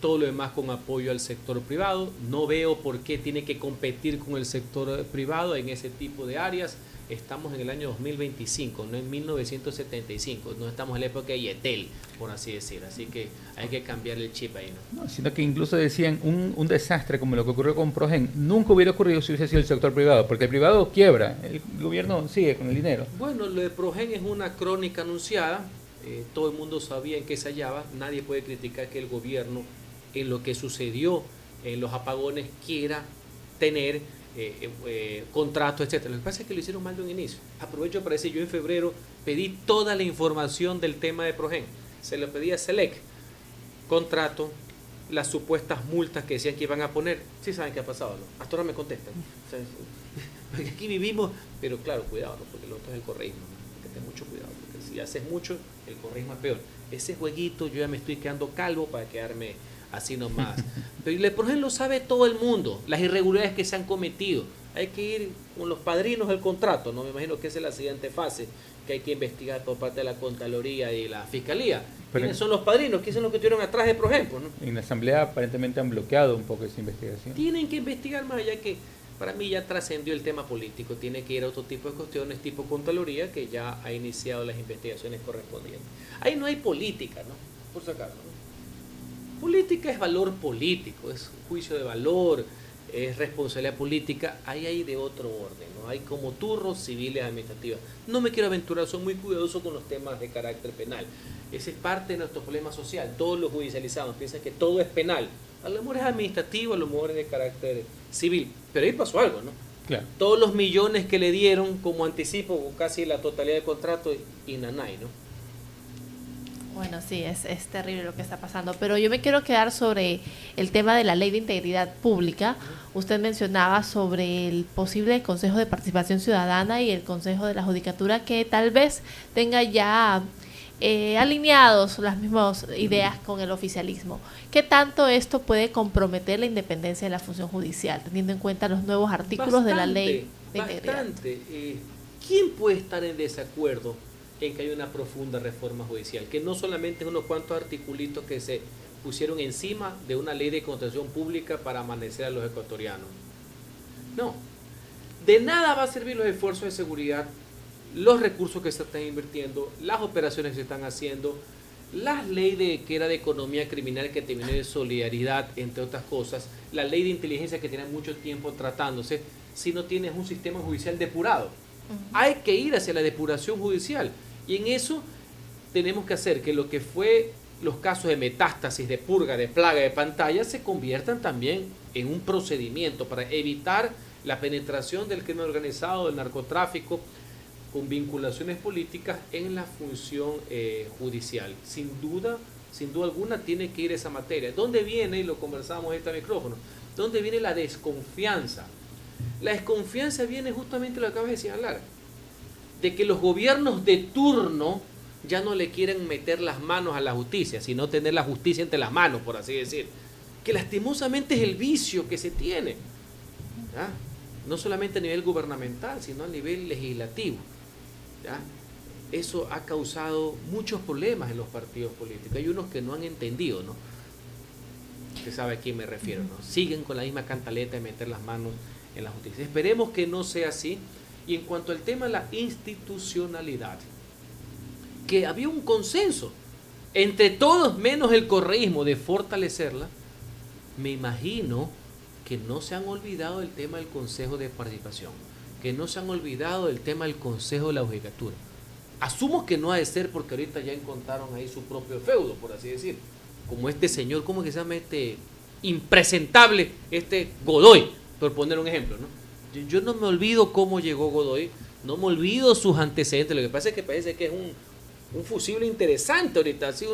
todo lo demás con apoyo al sector privado. No veo por qué tiene que competir con el sector privado en ese tipo de áreas. Estamos en el año 2025, no en 1975, no estamos en la época de Yetel, por así decir, así que hay que cambiar el chip ahí, ¿no? No, sino que incluso decían un desastre como lo que ocurrió con Progen nunca hubiera ocurrido si hubiese sido el sector privado, porque el privado quiebra, el gobierno sigue con el dinero. Bueno, lo de Progen es una crónica anunciada, todo el mundo sabía en qué se hallaba, nadie puede criticar que el gobierno, en lo que sucedió en los apagones, quiera tener contratos, etcétera. Lo que pasa es que lo hicieron mal de un inicio. Aprovecho para decir, yo en febrero pedí toda la información del tema de Progen. Se lo pedí a Selec, contrato, las supuestas multas que decían que iban a poner. Sí saben qué ha pasado, ¿no? Hasta ahora me contestan. O sea, porque aquí vivimos, pero claro, cuidado, ¿no? Porque lo otro es el correísmo, ¿no? Hay que tener mucho cuidado, porque si haces mucho, el correísmo es peor. Ese jueguito, yo ya me estoy quedando calvo para quedarme así nomás. Pero el Progen lo sabe todo el mundo, las irregularidades que se han cometido. Hay que ir con los padrinos del contrato, ¿no? Me imagino que esa es la siguiente fase que hay que investigar por parte de la Contraloría y la Fiscalía. ¿Quiénes son los padrinos? ¿Quiénes son los que estuvieron atrás de Progen, ¿no? En la Asamblea aparentemente han bloqueado un poco esa investigación. Tienen que investigar más allá, que para mí ya trascendió el tema político. Tiene que ir a otro tipo de cuestiones, tipo Contraloría, que ya ha iniciado las investigaciones correspondientes. Ahí no hay política, ¿no? Por sacarlo, ¿no? Política es valor político, es juicio de valor, es responsabilidad política. Ahí hay de otro orden, ¿no? Hay como turnos civiles administrativos. No me quiero aventurar, soy muy cuidadoso con los temas de carácter penal. Ese es parte de nuestro problema social. Todos los judicializamos piensan que todo es penal. A lo mejor es administrativo, a lo mejor es de carácter civil. Pero ahí pasó algo, ¿no? Claro. Todos los millones que le dieron como anticipo, casi la totalidad del contrato, y nanay, ¿no? Bueno, sí, es terrible lo que está pasando, pero yo me quiero quedar sobre el tema de la Ley de Integridad Pública. Usted mencionaba sobre el posible Consejo de Participación Ciudadana y el Consejo de la Judicatura, que tal vez tenga ya alineados las mismas ideas con el oficialismo. ¿Qué tanto esto puede comprometer la independencia de la función judicial, teniendo en cuenta los nuevos artículos de la Ley de Integridad? ¿Quién puede estar en desacuerdo en que hay una profunda reforma judicial? Que no solamente es unos cuantos articulitos que se pusieron encima de una ley de contratación pública para amanecer a los ecuatorianos. No, de nada va a servir los esfuerzos de seguridad, los recursos que se están invirtiendo, las operaciones que se están haciendo, la ley que era de economía criminal, que terminó de solidaridad, entre otras cosas, la ley de inteligencia, que tiene mucho tiempo tratándose, si no tienes un sistema judicial depurado. Hay que ir hacia la depuración judicial, y en eso tenemos que hacer que lo que fue los casos de metástasis, de purga, de plaga, de pantalla, se conviertan también en un procedimiento para evitar la penetración del crimen organizado, del narcotráfico, con vinculaciones políticas en la función judicial. Sin duda alguna tiene que ir esa materia. ¿Dónde viene, y lo conversábamos en este micrófono, dónde viene la desconfianza? La desconfianza viene justamente lo que acabas de señalar, de que los gobiernos de turno ya no le quieren meter las manos a la justicia, sino tener la justicia entre las manos, por así decir. Que lastimosamente es el vicio que se tiene, ¿ya? No solamente a nivel gubernamental, sino a nivel legislativo, ¿ya? Eso ha causado muchos problemas en los partidos políticos. Hay unos que no han entendido, ¿no? Usted sabe a quién me refiero, ¿no? Siguen con la misma cantaleta de meter las manos en la justicia. Esperemos que no sea así. Y en cuanto al tema de la institucionalidad, que había un consenso entre todos menos el correísmo de fortalecerla, me imagino que no se han olvidado del tema del Consejo de Participación, que no se han olvidado del tema del Consejo de la Judicatura. Asumo que no ha de ser porque ahorita ya encontraron ahí su propio feudo, por así decir, como este señor, ¿cómo que se llama este impresentable, Godoy, por poner un ejemplo, ¿no? Yo no me olvido cómo llegó Godoy, no me olvido sus antecedentes. Lo que pasa es que parece que es un fusible interesante ahorita, así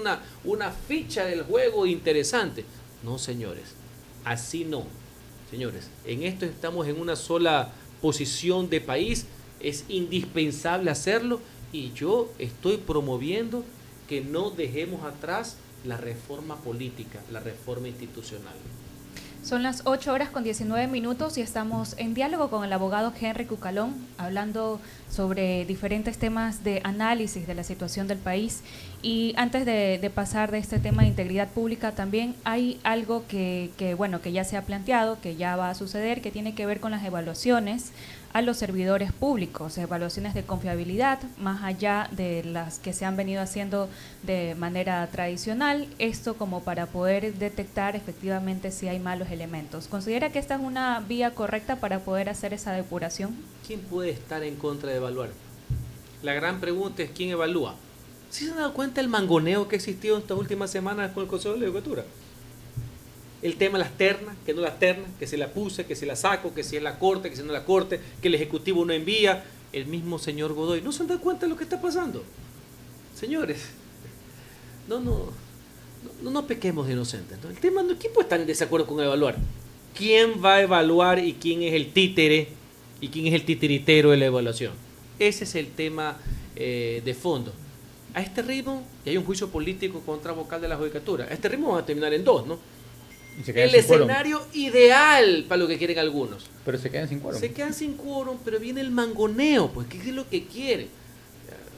una ficha del juego interesante. No, señores, así no. Señores, en esto estamos en una sola posición de país, es indispensable hacerlo, Y yo estoy promoviendo que no dejemos atrás la reforma política, la reforma institucional. Son las 8:19 y estamos en diálogo con el abogado Henry Cucalón, hablando sobre diferentes temas de análisis de la situación del país. Y antes de pasar de este tema de integridad pública, también hay algo que ya se ha planteado, que ya va a suceder, que tiene que ver con las evaluaciones a los servidores públicos, evaluaciones de confiabilidad, más allá de las que se han venido haciendo de manera tradicional, esto como para poder detectar efectivamente si hay malos elementos. ¿Considera que esta es una vía correcta para poder hacer esa depuración? ¿Quién puede estar en contra de evaluar? La gran pregunta es ¿quién evalúa? ¿Sí se han dado cuenta el mangoneo que ha existido en estas últimas semanas con el Consejo de la Judicatura? El tema de las ternas, que no las ternas, que se la puse, que se la saco, que si es la corte, que si no la corte, que el Ejecutivo no envía, el mismo señor Godoy. ¿No se han dado cuenta de lo que está pasando? Señores, no pequemos de inocentes, ¿no? El tema no, ¿quién puede estar en desacuerdo con evaluar? ¿Quién va a evaluar y quién es el títere y quién es el titiritero de la evaluación? Ese es el tema de fondo. A este ritmo, y hay un juicio político contra vocal de la Judicatura, a este ritmo van a terminar en 2, ¿no? El escenario ideal para lo que quieren algunos. Pero se quedan sin quórum. Se quedan sin quórum, pero viene el mangoneo, pues, ¿qué es lo que quieren?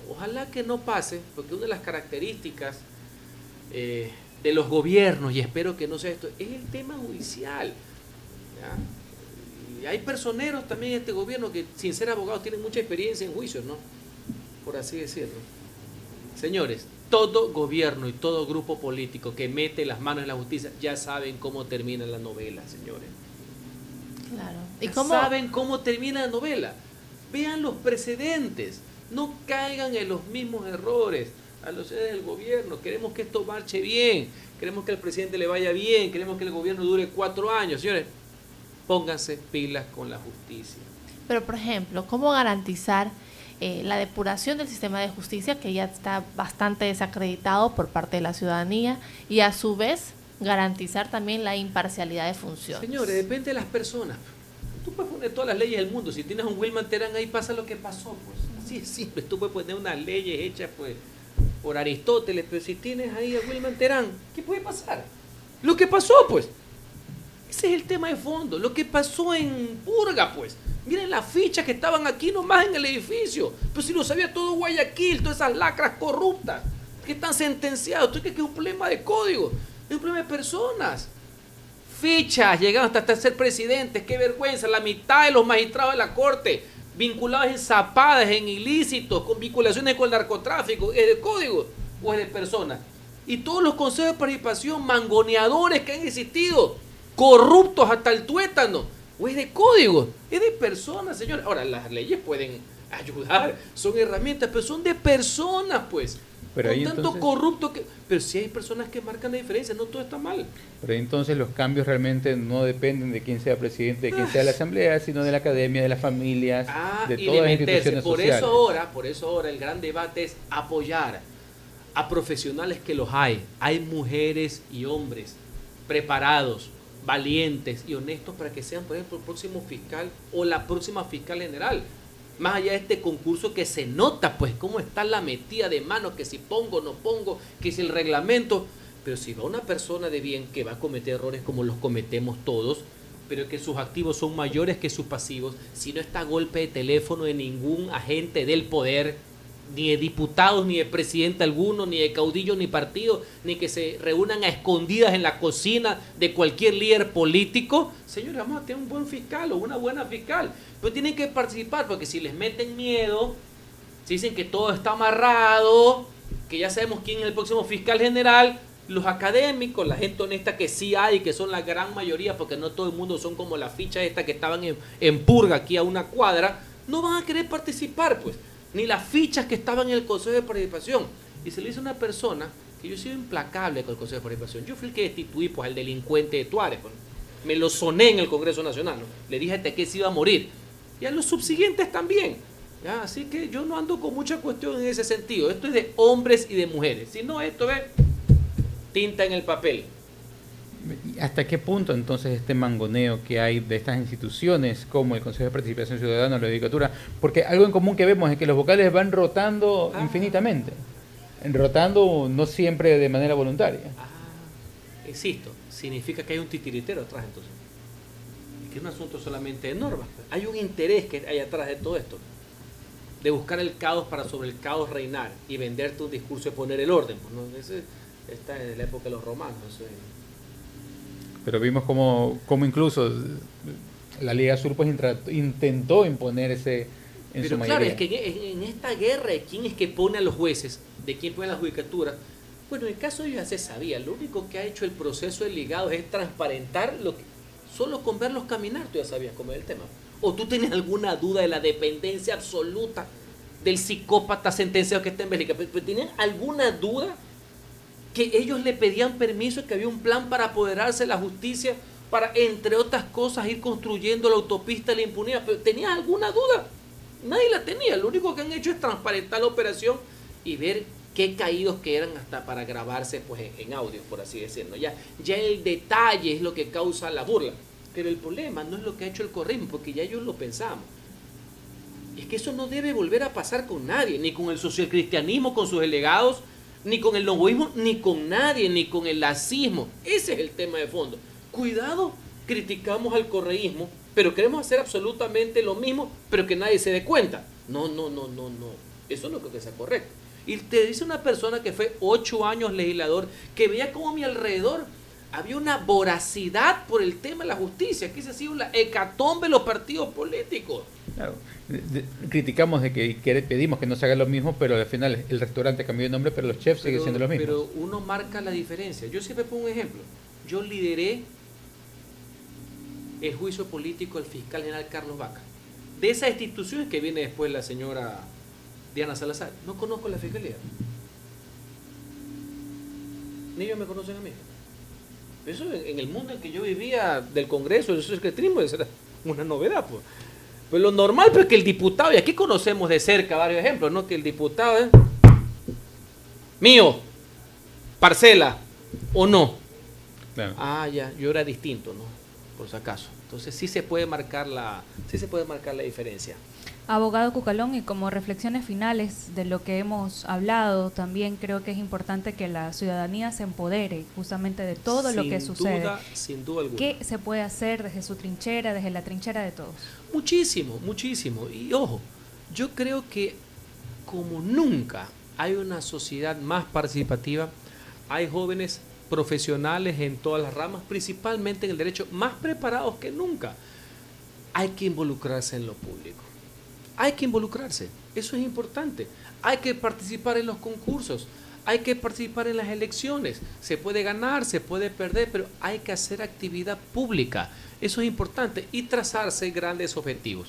Ojalá que no pase, porque una de las características de los gobiernos, y espero que no sea esto, es el tema judicial. ¿Ya? Y hay personeros también en este gobierno que, sin ser abogados, tienen mucha experiencia en juicios, ¿no? Por así decirlo. Señores, todo gobierno y todo grupo político que mete las manos en la justicia ya saben cómo termina la novela, señores. Claro. ¿Y cómo saben cómo termina la novela? Vean los precedentes. No caigan en los mismos errores. A los seres del gobierno, queremos que esto marche bien, queremos que al presidente le vaya bien, queremos que el gobierno dure 4 años. Señores, pónganse pilas con la justicia. Pero, por ejemplo, ¿cómo garantizar la depuración del sistema de justicia, que ya está bastante desacreditado por parte de la ciudadanía, y a su vez garantizar también la imparcialidad de funciones? Señores, depende de las personas. Tú puedes poner todas las leyes del mundo. Si tienes un Wilman Terán, ahí pasa lo que pasó, pues. Así es simple. Tú puedes poner unas leyes hechas, pues, por Aristóteles, pero si tienes ahí a Wilman Terán, ¿qué puede pasar? Lo que pasó, pues. Ese es el tema de fondo. Lo que pasó en Purga, pues. Miren las fichas que estaban aquí nomás en el edificio. Pero si lo sabía todo Guayaquil, todas esas lacras corruptas que están sentenciados. ¿Tú crees que es un problema de código? Es un problema de personas. Fichas, llegaron hasta ser presidentes. Qué vergüenza. La mitad de los magistrados de la corte vinculados en zapadas, en ilícitos, con vinculaciones con el narcotráfico. ¿Es de código o es de personas? Y todos los consejos de participación, mangoneadores que han existido, corruptos hasta el tuétano, o es de código, es de personas, señores. Ahora, las leyes pueden ayudar, son herramientas, pero son de personas, pues. Pero ahí tanto entonces, corrupto que... Pero sí hay personas que marcan la diferencia, no todo está mal. Pero entonces los cambios realmente no dependen de quién sea presidente, de quién sea la asamblea, sino de la academia, de las familias, de todas las instituciones sociales. Por eso ahora el gran debate es apoyar a profesionales que los hay. Hay mujeres y hombres preparados, valientes y honestos para que sean, por ejemplo, el próximo fiscal o la próxima fiscal general. Más allá de este concurso que se nota, pues, cómo está la metida de mano, que si pongo o no pongo, que si el reglamento. Pero si va una persona de bien que va a cometer errores como los cometemos todos, pero que sus activos son mayores que sus pasivos, si no está a golpe de teléfono de ningún agente del poder, ni de diputados, ni de presidente alguno, ni de caudillo, ni partido, ni que se reúnan a escondidas en la cocina de cualquier líder político, señores, vamos a tener un buen fiscal o una buena fiscal. Pero tienen que participar, porque si les meten miedo, si dicen que todo está amarrado, que ya sabemos quién es el próximo fiscal general, los académicos, la gente honesta que sí hay, que son la gran mayoría, porque no todo el mundo son como las fichas estas que estaban en Purga aquí a una cuadra, no van a querer participar, pues. Ni las fichas que estaban en el Consejo de Participación. Y se lo hizo una persona que yo he sido implacable con el Consejo de Participación. Yo fui el que destituí, pues, al delincuente de Tuárez. Pues. Me lo soné en el Congreso Nacional, ¿no? Le dije hasta que se iba a morir. Y a los subsiguientes también. ¿Ya? Así que yo no ando con mucha cuestión en ese sentido. Esto es de hombres y de mujeres. Si no, esto es tinta en el papel. ¿Hasta qué punto entonces este mangoneo que hay de estas instituciones como el Consejo de Participación Ciudadana o la Judicatura? Porque algo en común que vemos es que los vocales van rotando infinitamente, rotando no siempre de manera voluntaria. Insisto, significa que hay un titiritero atrás entonces. Que es un asunto solamente de normas. Hay un interés que hay atrás de todo esto, de buscar el caos para sobre el caos reinar y venderte un discurso de poner el orden. Pues, ¿no? Está en la época de los romanos. Pero vimos como incluso la Liga Sur pues intentó imponerse en su mayoría. Pero claro, es que en esta guerra de quién es que pone a los jueces, de quién pone a la judicatura, bueno, en el caso de ellos ya se sabía. Lo único que ha hecho el proceso de ligados es transparentar lo que solo con verlos caminar tú ya sabías cómo es el tema. ¿O tú tienes alguna duda de la dependencia absoluta del psicópata sentenciado que está en Bélgica? ¿Pero tenían alguna duda que ellos le pedían permiso, que había un plan para apoderarse de la justicia, para, entre otras cosas, ir construyendo la autopista de la impunidad? ¿Pero tenías alguna duda? Nadie la tenía. Lo único que han hecho es transparentar la operación y ver qué caídos que eran hasta para grabarse pues en audio, por así decirlo. Ya el detalle es lo que causa la burla. Pero el problema no es lo que ha hecho el correísmo, porque ya ellos lo pensamos. Es que eso no debe volver a pasar con nadie, ni con el socialcristianismo, con sus delegados, ni con el novoísmo, ni con nadie, ni con el lacismo. Ese es el tema de fondo. Cuidado, criticamos al correísmo, pero queremos hacer absolutamente lo mismo, pero que nadie se dé cuenta. No. Eso no creo que sea correcto. Y te dice una persona que fue 8 años legislador, que veía como a mi alrededor había una voracidad por el tema de la justicia, que esa ha sido la hecatombe de los partidos políticos. Claro. Criticamos de que pedimos que no se haga lo mismo, pero al final el restaurante cambió de nombre, pero los chefs siguen siendo los mismos. Pero uno marca la diferencia. Yo siempre pongo un ejemplo. Yo lideré el juicio político al fiscal general Carlos Vaca. De esas instituciones que viene después la señora Diana Salazar. No conozco la fiscalía. Ni ellos me conocen a mí. Eso en el mundo en que yo vivía del Congreso, el secretarismo, era una novedad, pues. Pues lo normal es que el diputado, y aquí conocemos de cerca varios ejemplos, ¿no? Que el diputado es mío, parcela, o no. Claro. Ya, yo era distinto, ¿no? Por si acaso. Entonces sí se puede marcar la diferencia. Abogado Cucalón, y como reflexiones finales de lo que hemos hablado, también creo que es importante que la ciudadanía se empodere justamente de todo lo que sucede. Sin duda alguna. ¿Qué se puede hacer desde su trinchera, desde la trinchera de todos? Muchísimo. Y ojo, yo creo que como nunca hay una sociedad más participativa, hay jóvenes profesionales en todas las ramas, principalmente en el derecho, más preparados que nunca. Hay que involucrarse en lo público. Hay que involucrarse, eso es importante. Hay que participar en los concursos, hay que participar en las elecciones. Se puede ganar, se puede perder, pero hay que hacer actividad pública. Eso es importante y trazarse grandes objetivos.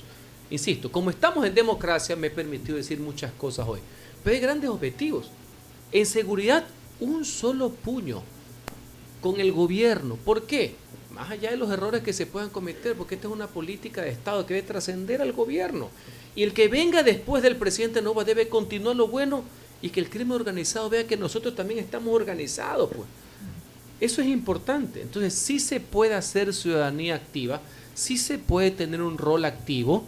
Insisto, como estamos en democracia, me he permitido decir muchas cosas hoy, pero hay grandes objetivos. En seguridad, un solo puño con el gobierno. ¿Por qué? Más allá de los errores que se puedan cometer, porque esta es una política de Estado que debe trascender al gobierno. Y el que venga después del presidente Nova debe continuar lo bueno y que el crimen organizado vea que nosotros también estamos organizados, pues. Eso es importante. Entonces sí se puede hacer ciudadanía activa, sí se puede tener un rol activo,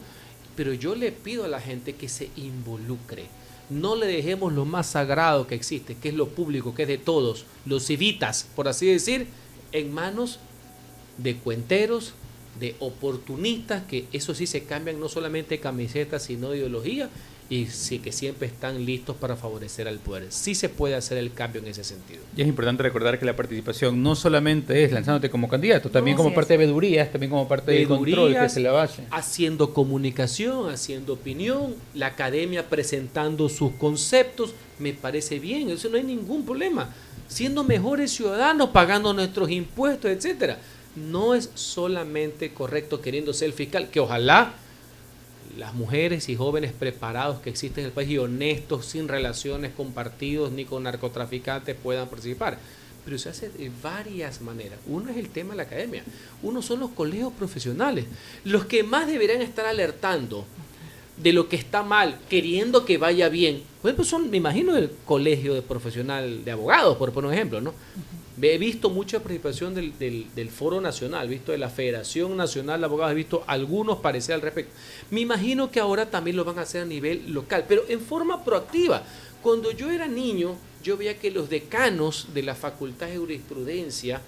pero yo le pido a la gente que se involucre. No le dejemos lo más sagrado que existe, que es lo público, que es de todos, los civitas, por así decir, en manos de cuenteros, de oportunistas, que eso sí se cambian no solamente camisetas, sino de ideología, y sí que siempre están listos para favorecer al poder. Sí se puede hacer el cambio en ese sentido. Y es importante recordar que la participación no solamente es lanzándote como candidato, también como parte de veedurías, también como parte del control que se le vaya. Haciendo comunicación, haciendo opinión, la academia presentando sus conceptos, me parece bien, eso no hay ningún problema. Siendo mejores ciudadanos, pagando nuestros impuestos, etcétera. No es solamente correcto queriendo ser el fiscal, que ojalá las mujeres y jóvenes preparados que existen en el país y honestos, sin relaciones con partidos ni con narcotraficantes puedan participar. Pero se hace de varias maneras. Uno es el tema de la academia. Uno son los colegios profesionales. Los que más deberían estar alertando de lo que está mal, queriendo que vaya bien. Por ejemplo, son, me imagino, el colegio de profesional de abogados, por poner un ejemplo, ¿no? He visto mucha participación del Foro Nacional, visto de la Federación Nacional de Abogados, he visto algunos parecer al respecto. Me imagino que ahora también lo van a hacer a nivel local, pero en forma proactiva. Cuando yo era niño, yo veía que los decanos de la Facultad de Jurisprudencia,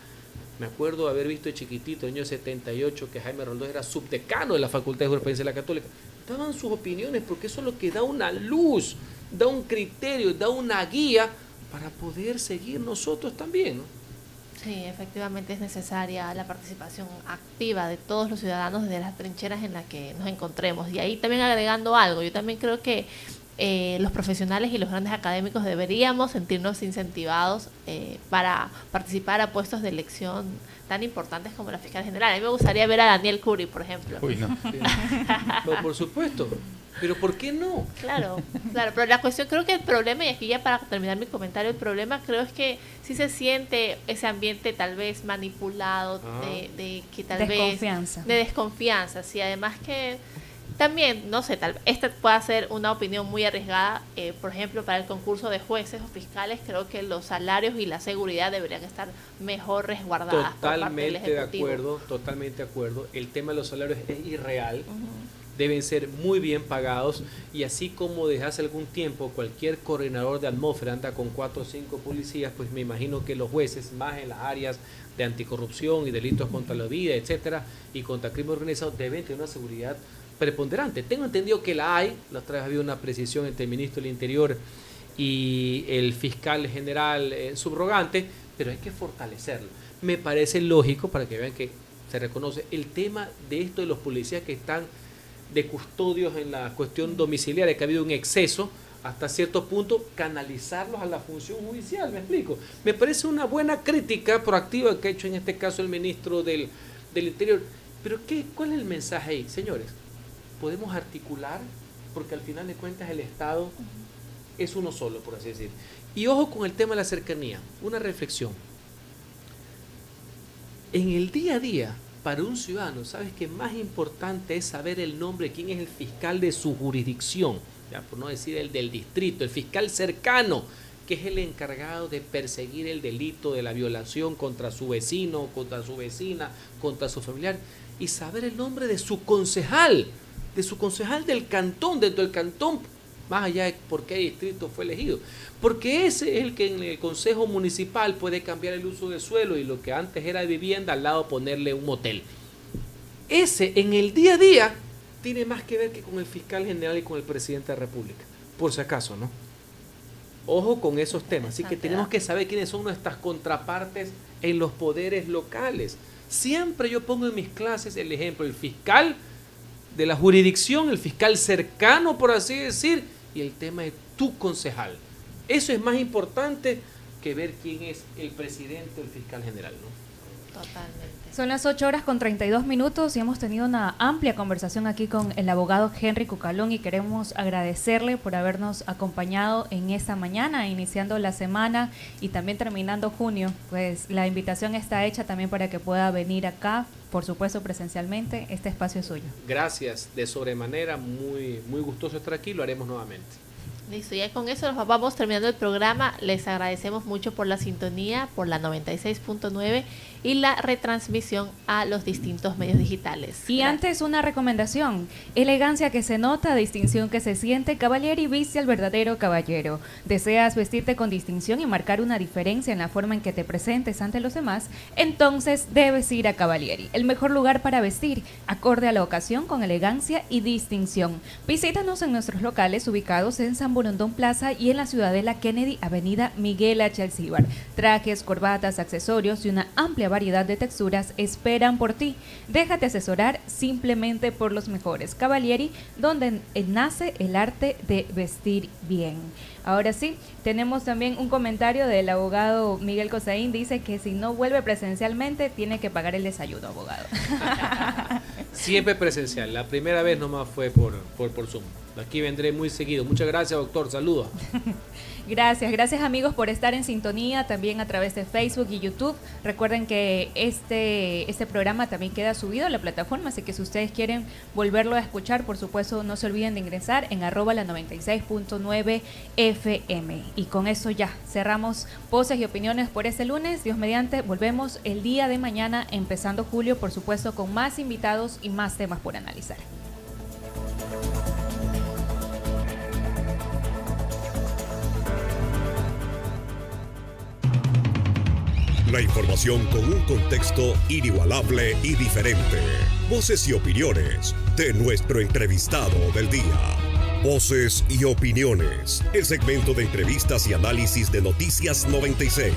me acuerdo haber visto de chiquitito, en el año 78, que Jaime Roldós era subdecano de la Facultad de Jurisprudencia de la Católica, daban sus opiniones, porque eso es lo que da una luz, da un criterio, da una guía para poder seguir nosotros también, ¿no? Sí, efectivamente es necesaria la participación activa de todos los ciudadanos desde las trincheras en las que nos encontremos. Y ahí también agregando algo, yo también creo que los profesionales y los grandes académicos deberíamos sentirnos incentivados para participar a puestos de elección tan importantes como la fiscal general. A mí me gustaría ver a Daniel Curi, por ejemplo. Uy, no. Pero por supuesto. Pero ¿por qué no? Claro, pero la cuestión, creo que el problema, y aquí ya para terminar mi comentario, el problema creo es que sí se siente ese ambiente tal vez manipulado, de que tal vez... De desconfianza, sí, además que también, no sé, esta puede ser una opinión muy arriesgada, por ejemplo, para el concurso de jueces o fiscales, creo que los salarios y la seguridad deberían estar mejor resguardadas. Totalmente de acuerdo, totalmente de acuerdo. El tema de los salarios es irreal. Deben ser muy bien pagados, y así como desde hace algún tiempo cualquier coordinador de atmósfera anda con 4 o 5 policías, pues me imagino que los jueces, más en las áreas de anticorrupción y delitos contra la vida, etcétera, y contra crimen organizado, deben tener una seguridad preponderante. Tengo entendido que la hay. La otra vez había una precisión entre el ministro del Interior y el fiscal general subrogante, pero hay que fortalecerlo. Me parece lógico, para que vean que se reconoce el tema de esto de los policías que están de custodios en la cuestión domiciliaria, que ha habido un exceso hasta cierto punto, canalizarlos a la función judicial. ¿Me explico? Me parece una buena crítica proactiva que ha hecho en este caso el ministro del Interior. Pero ¿cuál es el mensaje ahí, señores? Podemos articular, porque al final de cuentas el Estado es uno solo, por así decir. Y ojo con el tema de la cercanía. Una reflexión. En el día a día, para un ciudadano, ¿sabes qué más importante es saber el nombre de quién es el fiscal de su jurisdicción? Ya, por no decir el del distrito, el fiscal cercano, que es el encargado de perseguir el delito de la violación contra su vecino, contra su vecina, contra su familiar, y saber el nombre de su concejal del cantón, dentro del cantón, más allá de por qué distrito fue elegido, porque ese es el que en el consejo municipal puede cambiar el uso de suelo, y lo que antes era vivienda, al lado ponerle un motel. Ese en el día a día tiene más que ver que con el fiscal general y con el presidente de la República, por si acaso, ¿no? Ojo con esos temas, así que tenemos que saber quiénes son nuestras contrapartes en los poderes locales. Siempre yo pongo en mis clases el ejemplo, el fiscal de la jurisdicción, el fiscal cercano, por así decir, y el tema de tu concejal. Eso es más importante que ver quién es el presidente o el fiscal general, ¿no? Totalmente. Son las 8:32 y hemos tenido una amplia conversación aquí con el abogado Henry Cucalón, y queremos agradecerle por habernos acompañado en esta mañana, iniciando la semana y también terminando junio. Pues la invitación está hecha también para que pueda venir acá, por supuesto presencialmente. Este espacio es suyo. Gracias, de sobremanera, muy, muy gustoso estar aquí, lo haremos nuevamente. Listo, ya con eso nos vamos terminando el programa. Les agradecemos mucho por la sintonía, por la 96.9 y la retransmisión a los distintos medios digitales. Y antes, una recomendación: elegancia que se nota, distinción que se siente. Cavalieri viste al verdadero caballero. ¿Deseas vestirte con distinción y marcar una diferencia en la forma en que te presentes ante los demás? Entonces debes ir a Cavalieri, el mejor lugar para vestir, acorde a la ocasión, con elegancia y distinción. Visítanos en nuestros locales ubicados en San Borondón Plaza y en la Ciudadela Kennedy, Avenida Miguel H. Alcíbar. Trajes, corbatas, accesorios y una amplia variedad de texturas esperan por ti. Déjate asesorar simplemente por los mejores. Cavalieri, donde nace el arte de vestir bien. Ahora sí, tenemos también un comentario del abogado Miguel Cosaín. Dice que si no vuelve presencialmente, tiene que pagar el desayuno, abogado. Siempre presencial. La primera vez nomás fue por Zoom. Aquí vendré muy seguido. Muchas gracias, doctor. Saludos. Gracias amigos por estar en sintonía también a través de Facebook y YouTube. Recuerden que este programa también queda subido a la plataforma, así que si ustedes quieren volverlo a escuchar, por supuesto no se olviden de ingresar en @la96.9 FM. Y con eso ya cerramos Voces y Opiniones por este lunes. Dios mediante, volvemos el día de mañana, empezando julio, por supuesto, con más invitados y más temas por analizar. La información con un contexto inigualable y diferente. Voces y opiniones de nuestro entrevistado del día. Voces y Opiniones, el segmento de entrevistas y análisis de Noticias 96.